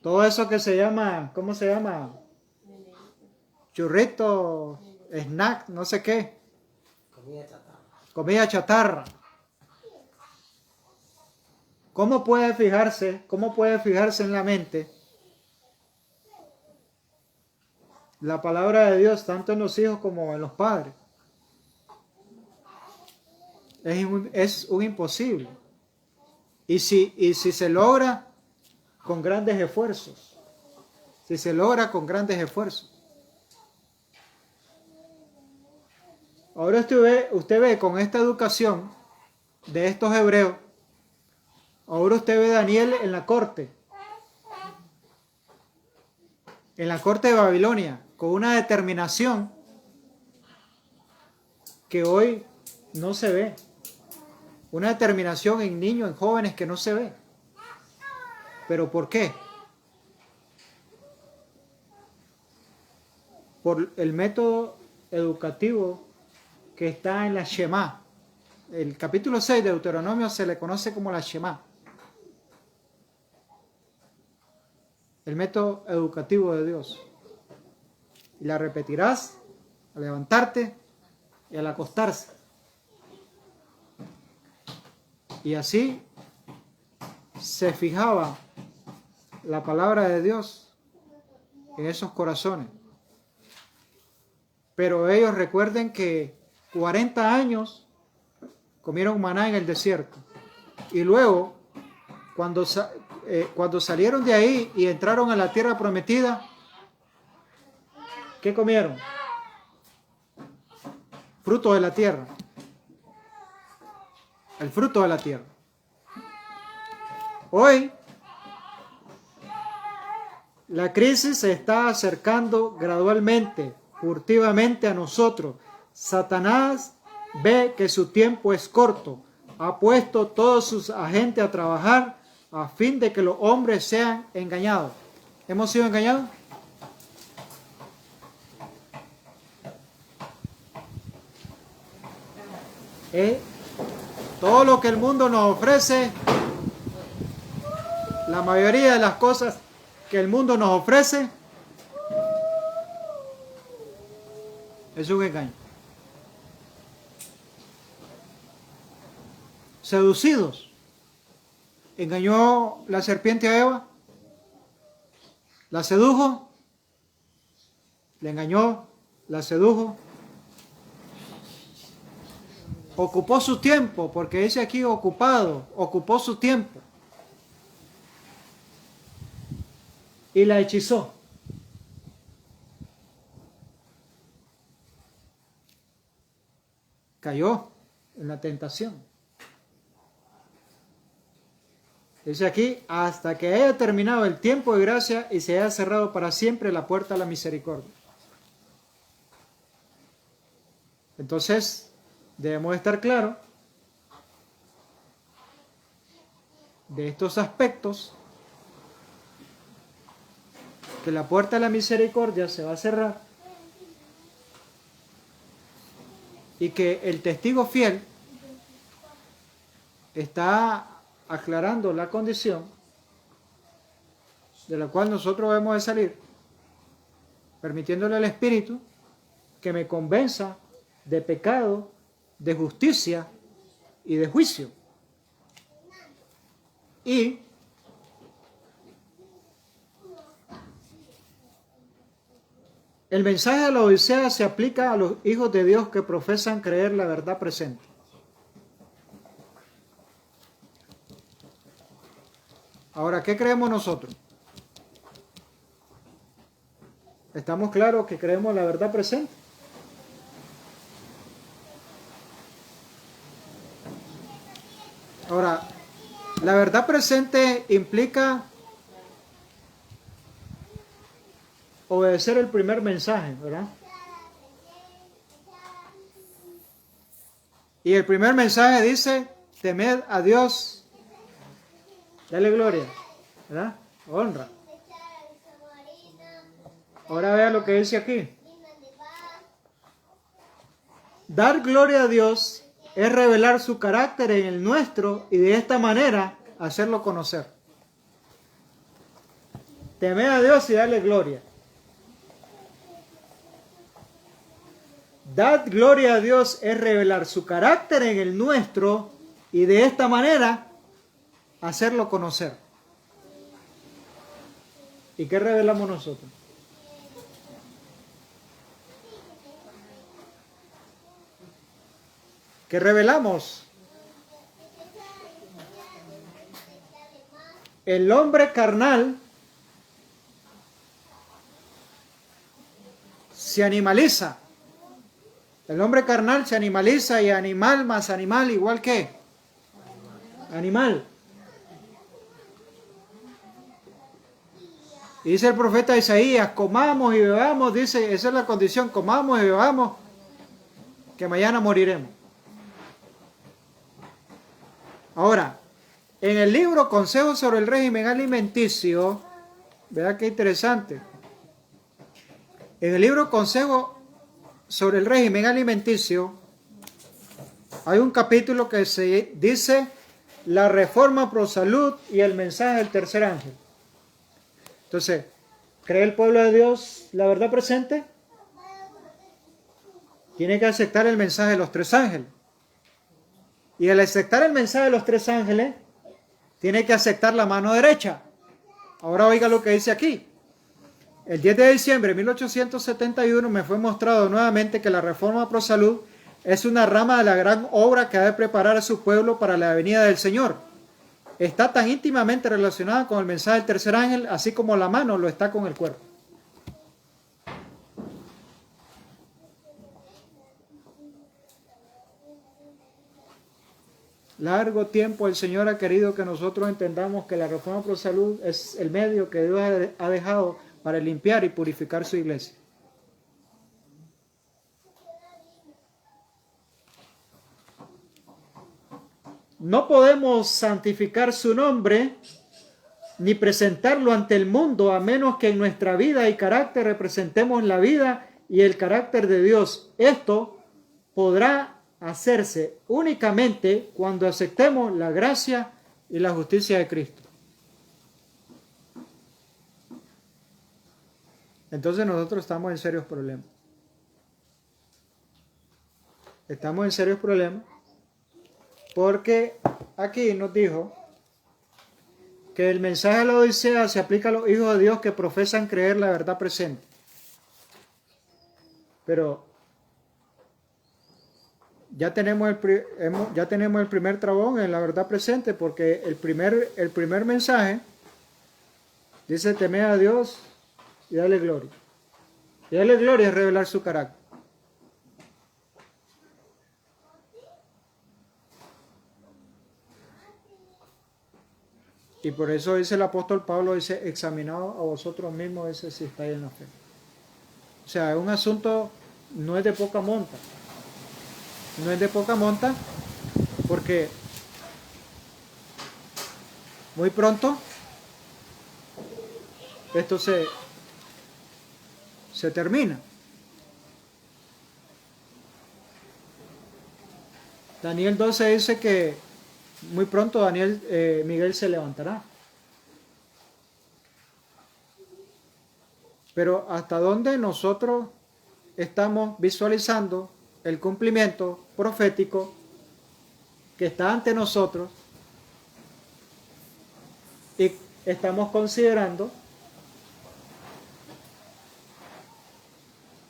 Todo eso que se llama, ¿cómo se llama? Churrito, snack, no sé qué. Comida chatarra. ¿Cómo puede fijarse en la mente la palabra de Dios, tanto en los hijos como en los padres? Es un imposible. Y si se logra con grandes esfuerzos. Ahora usted ve con esta educación de estos hebreos, ahora usted ve a Daniel en la corte de Babilonia, con una determinación que hoy no se ve. Una determinación en niños, en jóvenes que no se ve. ¿Pero por qué? Por el método educativo que está en la Shema. El capítulo 6 de Deuteronomio se le conoce como la Shema. El método educativo de Dios. Y la repetirás al levantarte y al acostarse. Y así se fijaba la palabra de Dios en esos corazones. Pero ellos recuerden que 40 años comieron maná en el desierto. Y luego, cuando salieron de ahí y entraron a la tierra prometida, ¿qué comieron? Fruto de la tierra. El fruto de la tierra. Hoy, la crisis se está acercando gradualmente, furtivamente a nosotros. Satanás ve que su tiempo es corto. Ha puesto todos sus agentes a trabajar a fin de que los hombres sean engañados. ¿Hemos sido engañados? Todo lo que el mundo nos ofrece, la mayoría de las cosas que el mundo nos ofrece, es un engaño. Seducidos. ¿Engañó la serpiente a Eva? La sedujo, le engañó, la sedujo. Ocupó su tiempo, porque dice aquí ocupado, ocupó su tiempo. Y la hechizó. Cayó en la tentación. Dice aquí, hasta que haya terminado el tiempo de gracia y se haya cerrado para siempre la puerta a la misericordia. Entonces, debemos estar claros de estos aspectos, que la puerta a la misericordia se va a cerrar y que el testigo fiel está aclarando la condición de la cual nosotros debemos de salir, permitiéndole al Espíritu que me convenza de pecado, de justicia y de juicio. Y el mensaje de la Odisea se aplica a los hijos de Dios que profesan creer la verdad presente. Ahora, ¿qué creemos nosotros? ¿Estamos claros que creemos la verdad presente? Ahora, la verdad presente implica obedecer el primer mensaje, ¿verdad? Y el primer mensaje dice, temed a Dios, dale gloria, ¿verdad? Honra. Ahora vea lo que dice aquí. Dar gloria a Dios es revelar su carácter en el nuestro y de esta manera hacerlo conocer. Temed a Dios y darle gloria. Dar gloria a Dios es revelar su carácter en el nuestro y de esta manera hacerlo conocer. ¿Y qué revelamos nosotros? ¿Qué revelamos? El hombre carnal se animaliza. El hombre carnal se animaliza y animal más animal igual que animal. Y dice el profeta Isaías, comamos y bebamos, dice, esa es la condición, comamos y bebamos, que mañana moriremos. Ahora, en el libro Consejos sobre el régimen alimenticio, vea qué interesante. En el libro Consejos sobre el régimen alimenticio, hay un capítulo que se dice la reforma pro salud y el mensaje del tercer ángel. Entonces, ¿cree el pueblo de Dios la verdad presente? Tiene que aceptar el mensaje de los tres ángeles. Y al aceptar el mensaje de los tres ángeles, tiene que aceptar la mano derecha. Ahora oiga lo que dice aquí. El 10 de diciembre de 1871 me fue mostrado nuevamente que la reforma pro salud es una rama de la gran obra que ha de preparar a su pueblo para la venida del Señor. Está tan íntimamente relacionada con el mensaje del tercer ángel, así como la mano lo está con el cuerpo. Largo tiempo el Señor ha querido que nosotros entendamos que la reforma pro salud es el medio que Dios ha dejado para limpiar y purificar su iglesia. No podemos santificar su nombre ni presentarlo ante el mundo a menos que en nuestra vida y carácter representemos la vida y el carácter de Dios. Esto podrá hacerse únicamente cuando aceptemos la gracia y la justicia de Cristo. Entonces nosotros estamos en serios problemas. Estamos en serios problemas porque aquí nos dijo que el mensaje de la Odisea se aplica a los hijos de Dios que profesan creer la verdad presente. Pero ya tenemos el primer trabón en la verdad presente, porque el primer mensaje dice: temed a Dios y dale gloria. Y darle gloria es revelar su carácter. Y por eso dice el apóstol Pablo, dice: examinaos a vosotros mismos, dice, si estáis en la fe. O sea, es un asunto, no es de poca monta. No es de poca monta, porque muy pronto esto se termina. Daniel 12 dice que muy pronto Miguel se levantará. Pero ¿hasta dónde nosotros estamos visualizando el cumplimiento profético que está ante nosotros y estamos considerando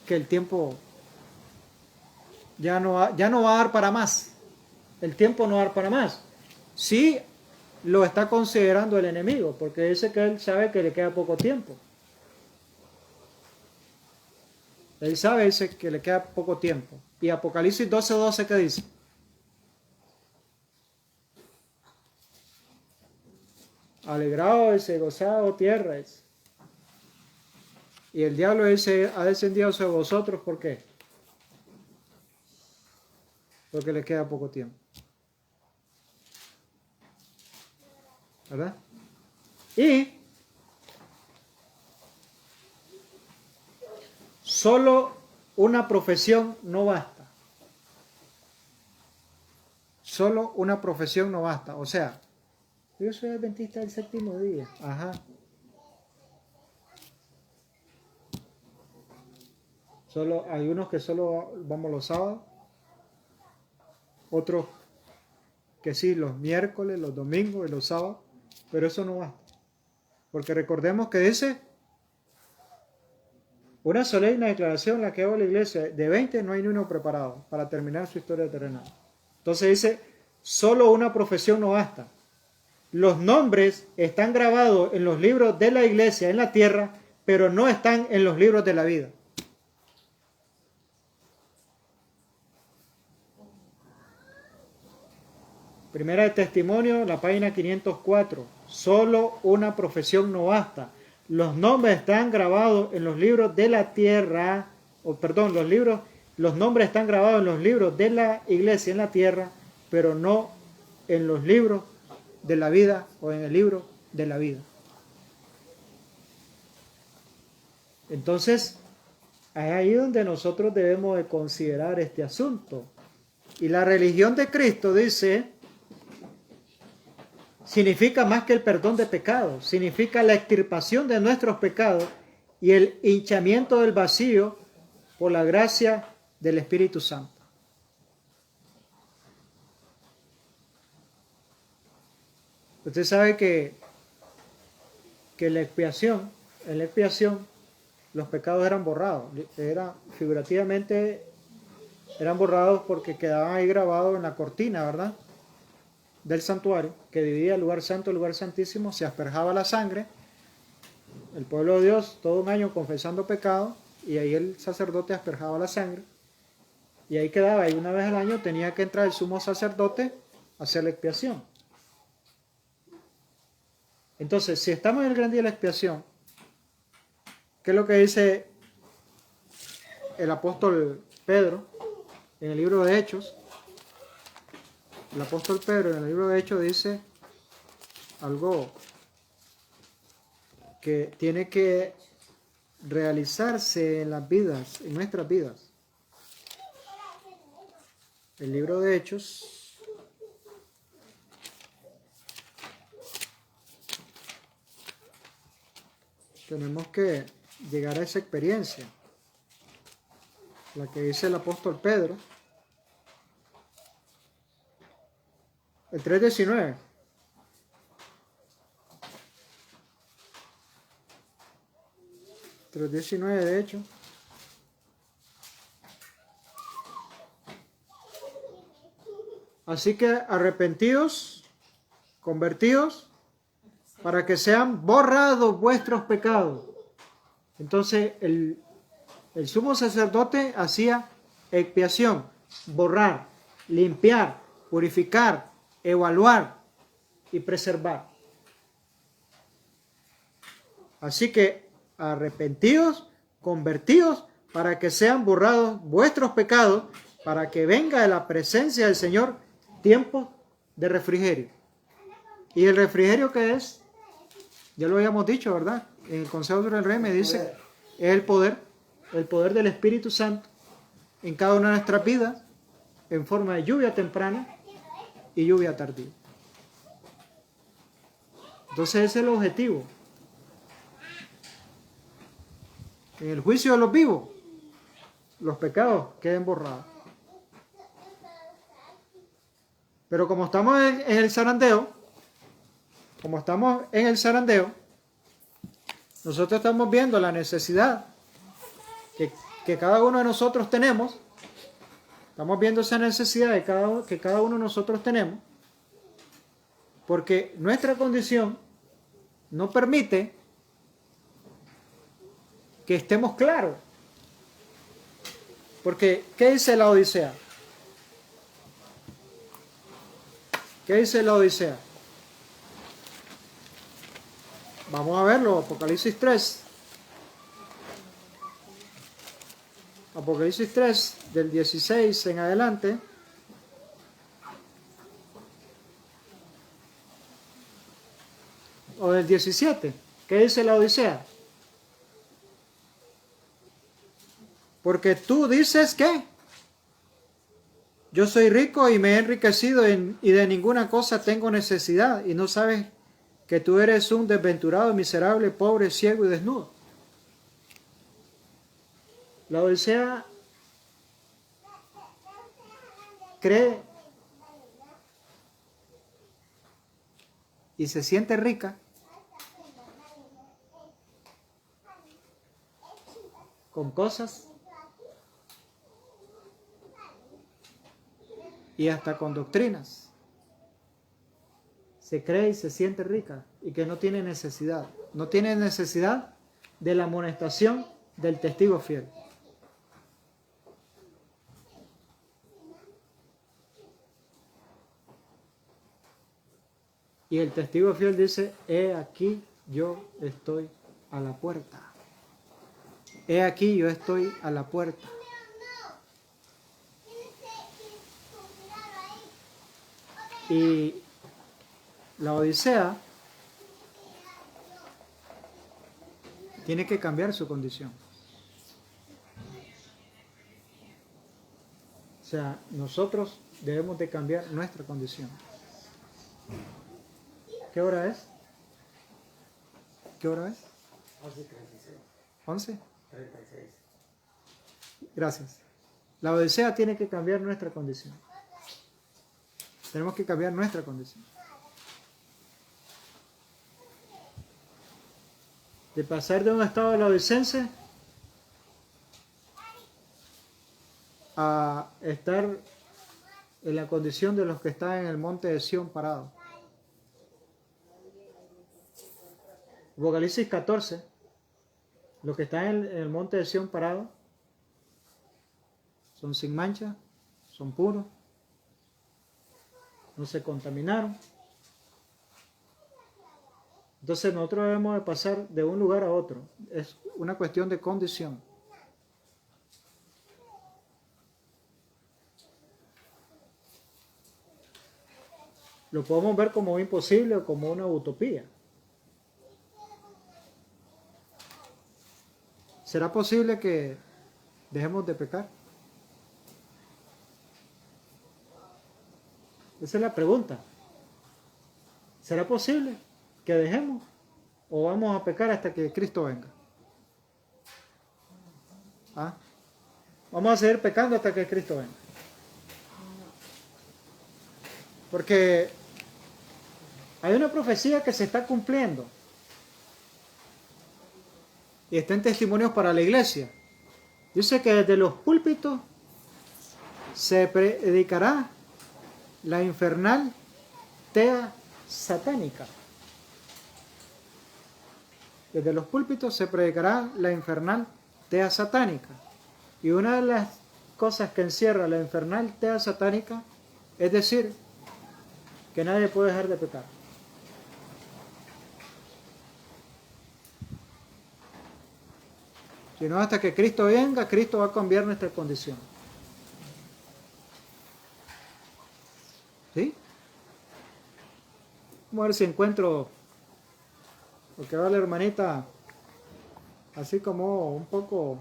que el tiempo ya no va a dar para más? El tiempo no va a dar para más. Sí lo está considerando el enemigo, porque dice que él sabe que le queda poco tiempo. Él sabe, dice, que le queda poco tiempo. Y Apocalipsis 12:12, ¿qué dice? Alegrado, dice, gozado tierra, dice. Y el diablo dice: ha descendido sobre vosotros, ¿por qué? Porque le queda poco tiempo. ¿Verdad? Y solo una profesión no basta. Solo una profesión no basta. O sea, yo soy adventista del séptimo día. Ajá. Solo hay unos que solo vamos los sábados. Otros que sí, los miércoles, los domingos y los sábados. Pero eso no basta. Porque recordemos que dice: una solemne declaración la que hago la iglesia, de 20 no hay ni uno preparado para terminar su historia terrenal. Entonces dice: solo una profesión no basta. Los nombres están grabados en los libros de la iglesia en la tierra, pero no están en los libros de la vida. Primera de Testimonio, la página 504. Solo una profesión no basta. Los nombres están grabados en los libros de la tierra, los nombres están grabados en los libros de la iglesia en la tierra, pero no en los libros de la vida o en el libro de la vida. Entonces, es ahí donde nosotros debemos de considerar este asunto. Y la religión de Cristo, dice, significa más que el perdón de pecados, significa la extirpación de nuestros pecados y el hinchamiento del vacío por la gracia del Espíritu Santo. Usted sabe que en la expiación los pecados eran borrados, figurativamente eran borrados porque quedaban ahí grabados en la cortina, ¿verdad?, del santuario, que dividía el lugar santo del lugar santísimo. Se asperjaba la sangre, el pueblo de Dios todo un año confesando pecado, y ahí el sacerdote asperjaba la sangre, y ahí quedaba, y una vez al año tenía que entrar el sumo sacerdote a hacer la expiación. Entonces, si estamos en el gran día de la expiación, ¿qué es lo que dice el apóstol Pedro en el libro de Hechos? El apóstol Pedro en el libro de Hechos dice algo que tiene que realizarse en las vidas, en nuestras vidas. El libro de Hechos, tenemos que llegar a esa experiencia, la que dice el apóstol Pedro. El 3:19. 3:19 de hecho. Así que arrepentidos, convertidos, para que sean borrados vuestros pecados. Entonces el sumo sacerdote hacía expiación, borrar, limpiar, purificar, evaluar y preservar. Así que arrepentidos, convertidos, para que sean borrados vuestros pecados, para que venga de la presencia del Señor tiempo de refrigerio. ¿Y el refrigerio qué es? Ya lo habíamos dicho, ¿verdad? En el Consejo del Rey me dice, es el poder del Espíritu Santo en cada una de nuestras vidas, en forma de lluvia temprana y lluvia tardía. Entonces ese es el objetivo. En el juicio de los vivos, los pecados queden borrados. Pero como estamos en el zarandeo, nosotros estamos viendo la necesidad que cada uno de nosotros tenemos. Estamos viendo esa necesidad que cada uno de nosotros tenemos, porque nuestra condición no permite que estemos claros. Porque, ¿qué dice la Odisea? ¿Qué dice la Odisea? Vamos a verlo, Apocalipsis 3. Apocalipsis 3, del 16 en adelante. O del 17. ¿Qué dice la Odisea? Porque tú dices que yo soy rico y me he enriquecido y de ninguna cosa tengo necesidad, y no sabes que tú eres un desventurado, miserable, pobre, ciego y desnudo. La Odisea cree y se siente rica con cosas y hasta con doctrinas. Se cree y se siente rica y que no tiene necesidad. No tiene necesidad de la amonestación del testigo fiel. Y el testigo fiel dice, he aquí yo estoy a la puerta. He aquí yo estoy a la puerta. Y la Odisea tiene que cambiar su condición. O sea, nosotros debemos de cambiar nuestra condición. ¿Qué hora es? ¿Qué hora es? 11:36. 11:36. Gracias. La Odisea tiene que cambiar nuestra condición. Tenemos que cambiar nuestra condición. De pasar de un estado laodicense a estar en la condición de los que están en el monte de Sión parados. Apocalipsis 14, los que están en el monte de Sión parados son sin mancha, son puros, no se contaminaron. Entonces nosotros debemos de pasar de un lugar a otro. Es una cuestión de condición. Lo podemos ver como imposible o como una utopía. ¿Será posible que dejemos de pecar? Esa es la pregunta. ¿Será posible que dejemos o vamos a pecar hasta que Cristo venga? ¿Ah? Vamos a seguir pecando hasta que Cristo venga. Porque hay una profecía que se está cumpliendo. y estén testimonios para la iglesia. Dice que desde los púlpitos se predicará la infernal tea satánica. Desde los púlpitos se predicará la infernal tea satánica. Y una de las cosas que encierra la infernal tea satánica es decir, que nadie puede dejar de pecar. Si no, hasta que Cristo venga, Cristo va a cambiar nuestra condición. ¿Sí? Vamos a ver si encuentro lo que va la hermanita, así como un poco,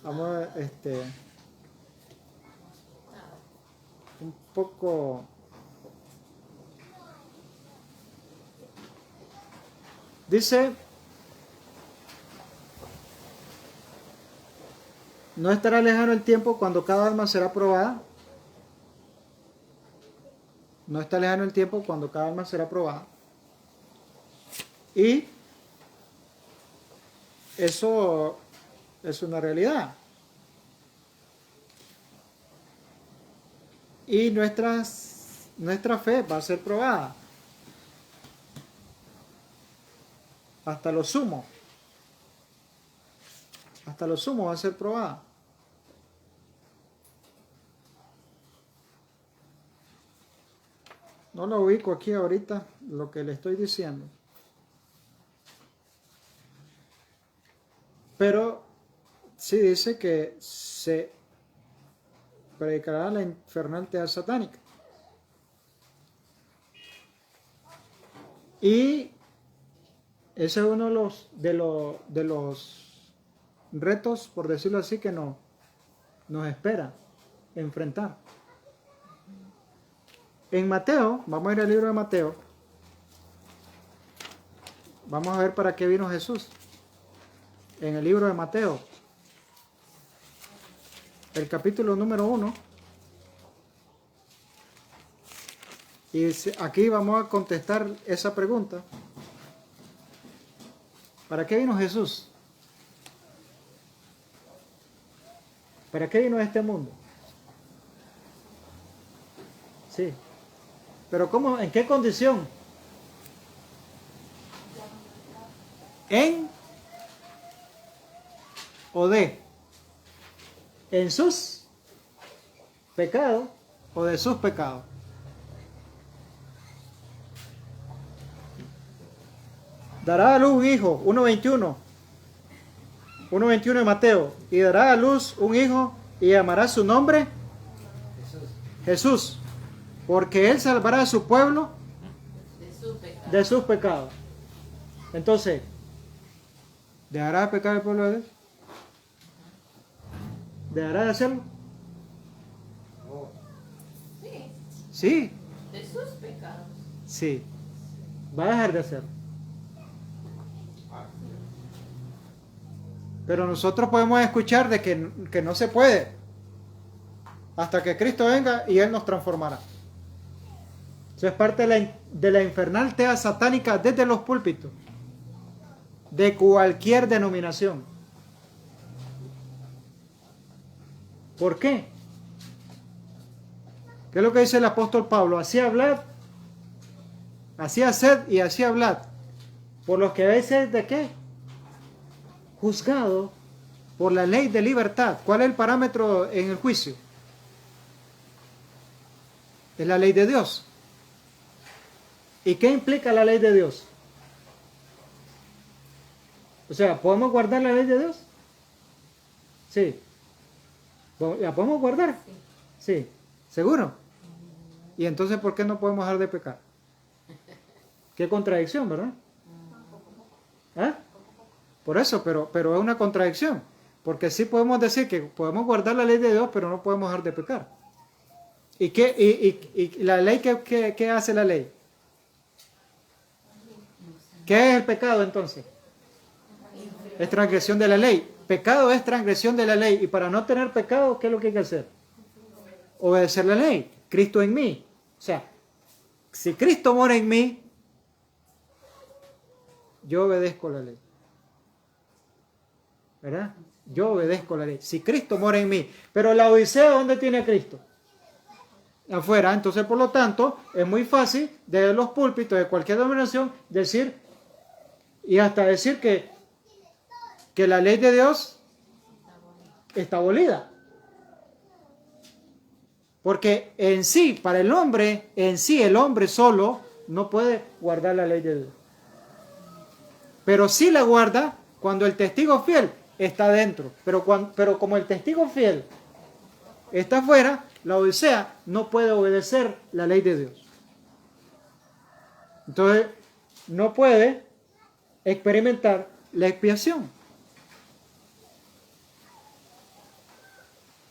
vamos a un poco, dice, no estará lejano el tiempo cuando cada alma será probada. No está lejano el tiempo cuando cada alma será probada. Y eso es una realidad. Y nuestra fe va a ser probada. Hasta lo sumo. Hasta lo sumo va a ser probada. No lo ubico aquí ahorita, lo que le estoy diciendo. Pero sí dice que se predicará la infernal tea satánica. Y ese es uno de los retos, por decirlo así, que nos espera enfrentar. En Mateo, vamos a ir al libro de Mateo. Vamos a ver para qué vino Jesús. En el libro de Mateo, el capítulo número 1. Y aquí vamos a contestar esa pregunta. ¿Para qué vino Jesús? ¿Para qué vino a este mundo? Sí. Pero ¿cómo? ¿En qué condición? ¿En o de? ¿En sus pecados o de sus pecados? Dará a luz un hijo, 1.21. 1.21 de Mateo. Y dará a luz un hijo y llamará su nombre Jesús. Porque él salvará a su pueblo de sus pecados. Entonces, ¿dejará de pecar el pueblo de Dios? ¿Dejará de hacerlo? Sí. Sí. De sus pecados. Sí. Va a dejar de hacerlo. Pero nosotros podemos escuchar de que no se puede. Hasta que Cristo venga y Él nos transformará. Eso es parte de la infernal tea satánica desde los púlpitos. De cualquier denominación. ¿Por qué? ¿Qué es lo que dice el apóstol Pablo? Así hablad, así haced y así hablad. Por los que habéis sido ¿de qué? Juzgado por la ley de libertad. ¿Cuál es el parámetro en el juicio? Es la ley de Dios. ¿Y qué implica la ley de Dios? O sea, ¿podemos guardar la ley de Dios? Sí. ¿La podemos guardar? Sí. ¿Seguro? ¿Y entonces por qué no podemos dejar de pecar? Qué contradicción, ¿verdad? ¿Eh? Por eso, pero es una contradicción. Porque sí podemos decir que podemos guardar la ley de Dios, pero no podemos dejar de pecar. ¿Y la ley qué hace la ley? ¿Qué es el pecado entonces? Es transgresión de la ley. Pecado es transgresión de la ley. Y para no tener pecado, ¿qué es lo que hay que hacer? Obedecer la ley. Cristo en mí. O sea, si Cristo mora en mí, yo obedezco la ley. ¿Verdad? Yo obedezco la ley. Si Cristo mora en mí. Pero la Odisea, ¿dónde tiene a Cristo? Afuera. Entonces, por lo tanto, es muy fácil de los púlpitos de cualquier denominación decir, y hasta decir que la ley de Dios está abolida. Porque en sí, para el hombre, el hombre solo no puede guardar la ley de Dios. Pero sí la guarda cuando el testigo fiel está dentro. Pero como el testigo fiel está afuera, la Odisea no puede obedecer la ley de Dios. Entonces, no puede experimentar la expiación.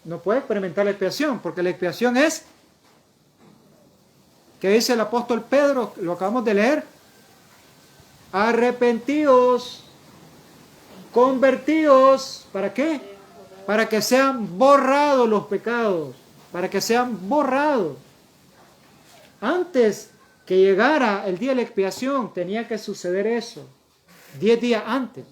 No puede experimentar la expiación, porque la expiación es, ¿qué dice el apóstol Pedro? Lo acabamos de leer. Arrepentidos, convertidos, ¿para qué? Para que sean borrados los pecados, para que sean borrados. Antes que llegara el día de la expiación, tenía que suceder eso, 10 días antes.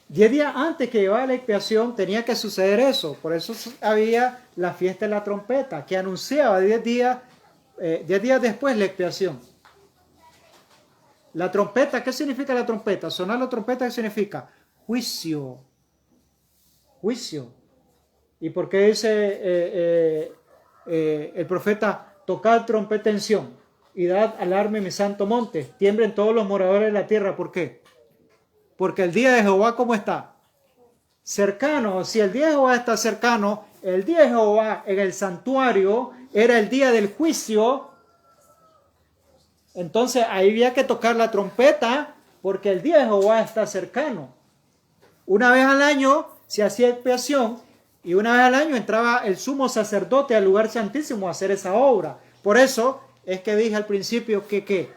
10 días antes que llegara la expiación tenía que suceder eso. Por eso había la fiesta de la trompeta, que anunciaba 10 días después la expiación. La trompeta, ¿qué significa la trompeta? Sonar la trompeta, ¿qué significa? Juicio. Juicio. ¿Y por qué dice el profeta, tocad trompeta en Sión y dad alarma en mi santo monte? Tiemblen todos los moradores de la tierra. ¿Por qué? Porque el día de Jehová, ¿cómo está? Cercano. Si el día de Jehová está cercano, el día de Jehová en el santuario era el día del juicio. Entonces ahí había que tocar la trompeta porque el día de Jehová está cercano. Una vez al año se hacía expiación y una vez al año entraba el sumo sacerdote al lugar santísimo a hacer esa obra. Por eso es que dije al principio que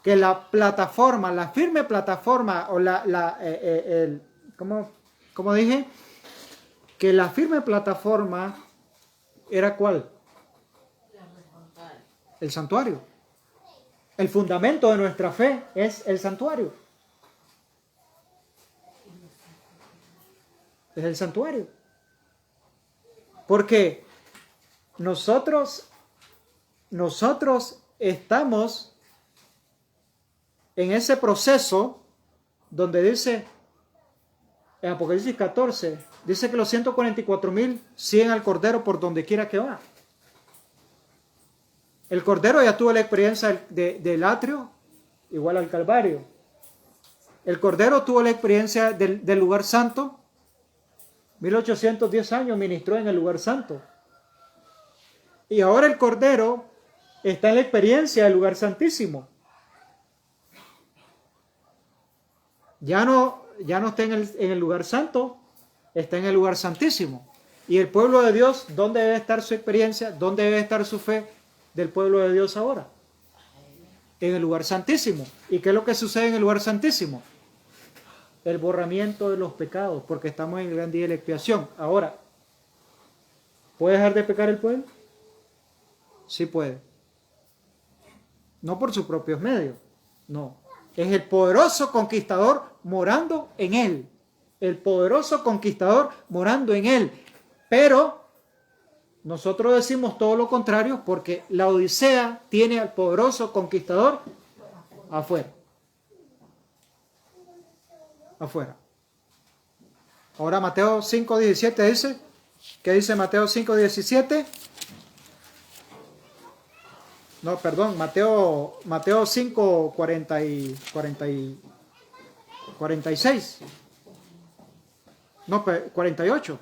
la plataforma, la firme plataforma, o ¿cómo dije? Que la firme plataforma era ¿cuál? El santuario. El fundamento de nuestra fe es el santuario. Es el santuario. Porque nosotros estamos en ese proceso donde dice, en Apocalipsis 14, dice que los 144,000 siguen al Cordero por donde quiera que va. El Cordero ya tuvo la experiencia del atrio, igual al Calvario. El Cordero tuvo la experiencia del lugar santo. 1810 años ministró en el lugar santo. Y ahora el Cordero está en la experiencia del lugar santísimo. Ya no está en el lugar santo, está en el lugar santísimo. Y el pueblo de Dios, ¿dónde debe estar su experiencia? ¿Dónde debe estar su fe del pueblo de Dios ahora? En el lugar santísimo. ¿Y qué es lo que sucede en el lugar santísimo? El borramiento de los pecados, porque estamos en el gran día de la expiación. Ahora, ¿puede dejar de pecar el pueblo? Sí puede. No por sus propios medios, no. Es el poderoso conquistador morando en él. El poderoso conquistador morando en él. Pero nosotros decimos todo lo contrario porque la Odisea tiene al poderoso conquistador afuera. Afuera. Ahora Mateo 5:17 dice, ¿qué dice Mateo 5:17? No, perdón, Mateo 5:46. No, 48.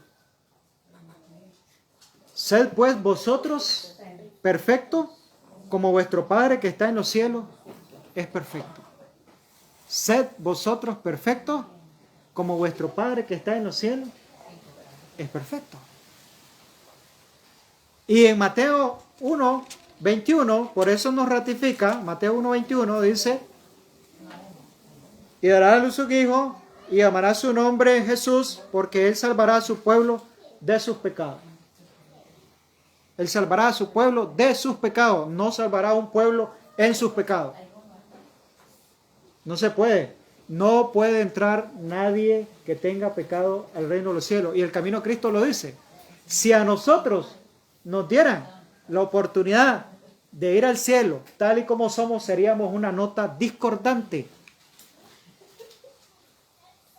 Sed pues vosotros perfectos, como vuestro Padre que está en los cielos es perfecto. Sed vosotros perfectos, como vuestro Padre que está en los cielos es perfecto. Y en Mateo 1:21, por eso nos ratifica, Mateo 1:21 dice, y dará a luz su hijo, y llamará su nombre Jesús, porque él salvará a su pueblo de sus pecados. Él salvará a su pueblo de sus pecados, no salvará a un pueblo en sus pecados. No se puede. No puede entrar nadie que tenga pecado al reino de los cielos. Y el camino a Cristo lo dice. Si a nosotros nos dieran la oportunidad de ir al cielo, tal y como somos, seríamos una nota discordante.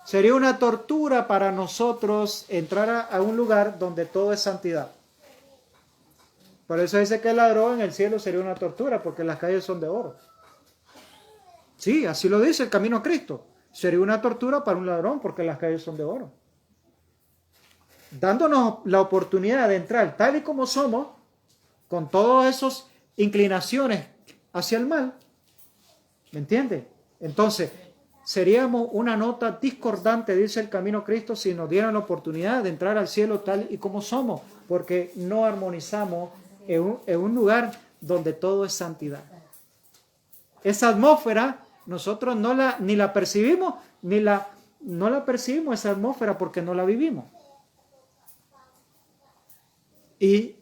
Sería una tortura para nosotros entrar a un lugar donde todo es santidad. Por eso dice que el ladrón en el cielo sería una tortura, porque las calles son de oro. Sí, así lo dice el camino a Cristo. Sería una tortura para un ladrón, porque las calles son de oro. Dándonos la oportunidad de entrar tal y como somos, con todas esas inclinaciones hacia el mal. ¿Me entiende? Entonces, seríamos una nota discordante, dice el camino a Cristo, si nos dieran la oportunidad de entrar al cielo tal y como somos, porque no armonizamos en un lugar donde todo es santidad. Esa atmósfera nosotros ni la percibimos, no la percibimos esa atmósfera porque no la vivimos. Y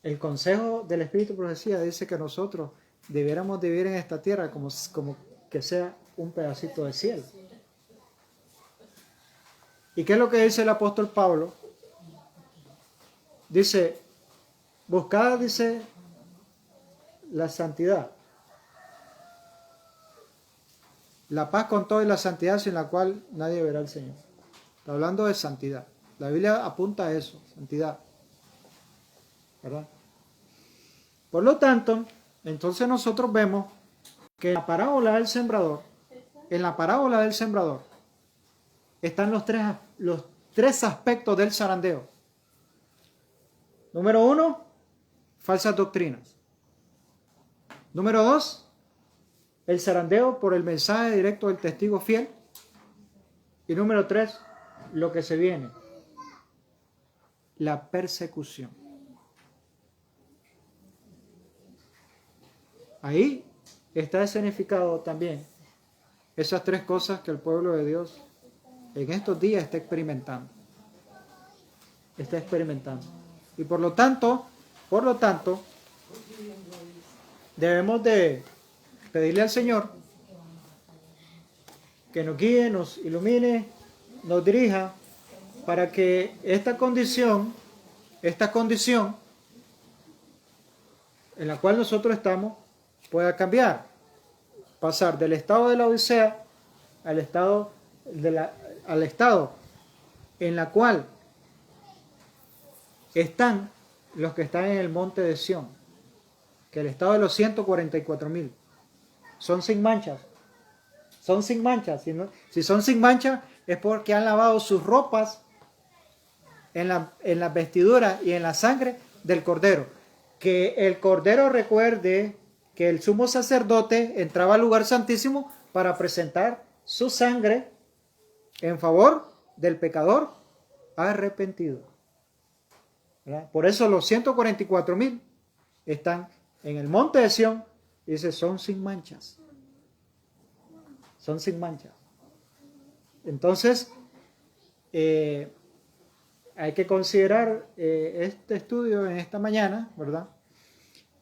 el consejo del Espíritu Profecía dice que nosotros debiéramos vivir en esta tierra como que sea un pedacito de cielo. ¿Y qué es lo que dice el apóstol Pablo? Dice, buscad, dice, la santidad. La paz con todo y la santidad sin la cual nadie verá al Señor. Está hablando de santidad. La Biblia apunta a eso, santidad. ¿Verdad? Por lo tanto, entonces nosotros vemos que en la parábola del sembrador, están los tres aspectos del zarandeo. Número 1, falsas doctrinas. Número 2, el zarandeo por el mensaje directo del testigo fiel. Y número 3, lo que se viene, la persecución. Ahí está escenificado también esas tres cosas que el pueblo de Dios en estos días está experimentando. Y por lo tanto, debemos de pedirle al Señor que nos guíe, nos ilumine, nos dirija para que esta condición en la cual nosotros estamos pueda cambiar, pasar del estado de la Odisea al estado en la cual están los que están en el monte de Sión, que el estado de los 144,000 son sin manchas. Si son sin manchas es porque han lavado sus ropas en las vestiduras y en la sangre del Cordero. Que el Cordero recuerde que el sumo sacerdote entraba al lugar santísimo para presentar su sangre en favor del pecador arrepentido. ¿Verdad? Por eso los 144,000 están en el monte de Sión y dice, son sin manchas. Entonces, hay que considerar este estudio en esta mañana, ¿verdad?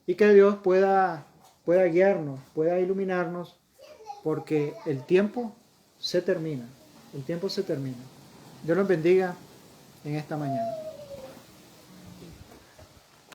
Y que Dios pueda guiarnos, pueda iluminarnos, porque el tiempo se termina. Dios los bendiga en esta mañana.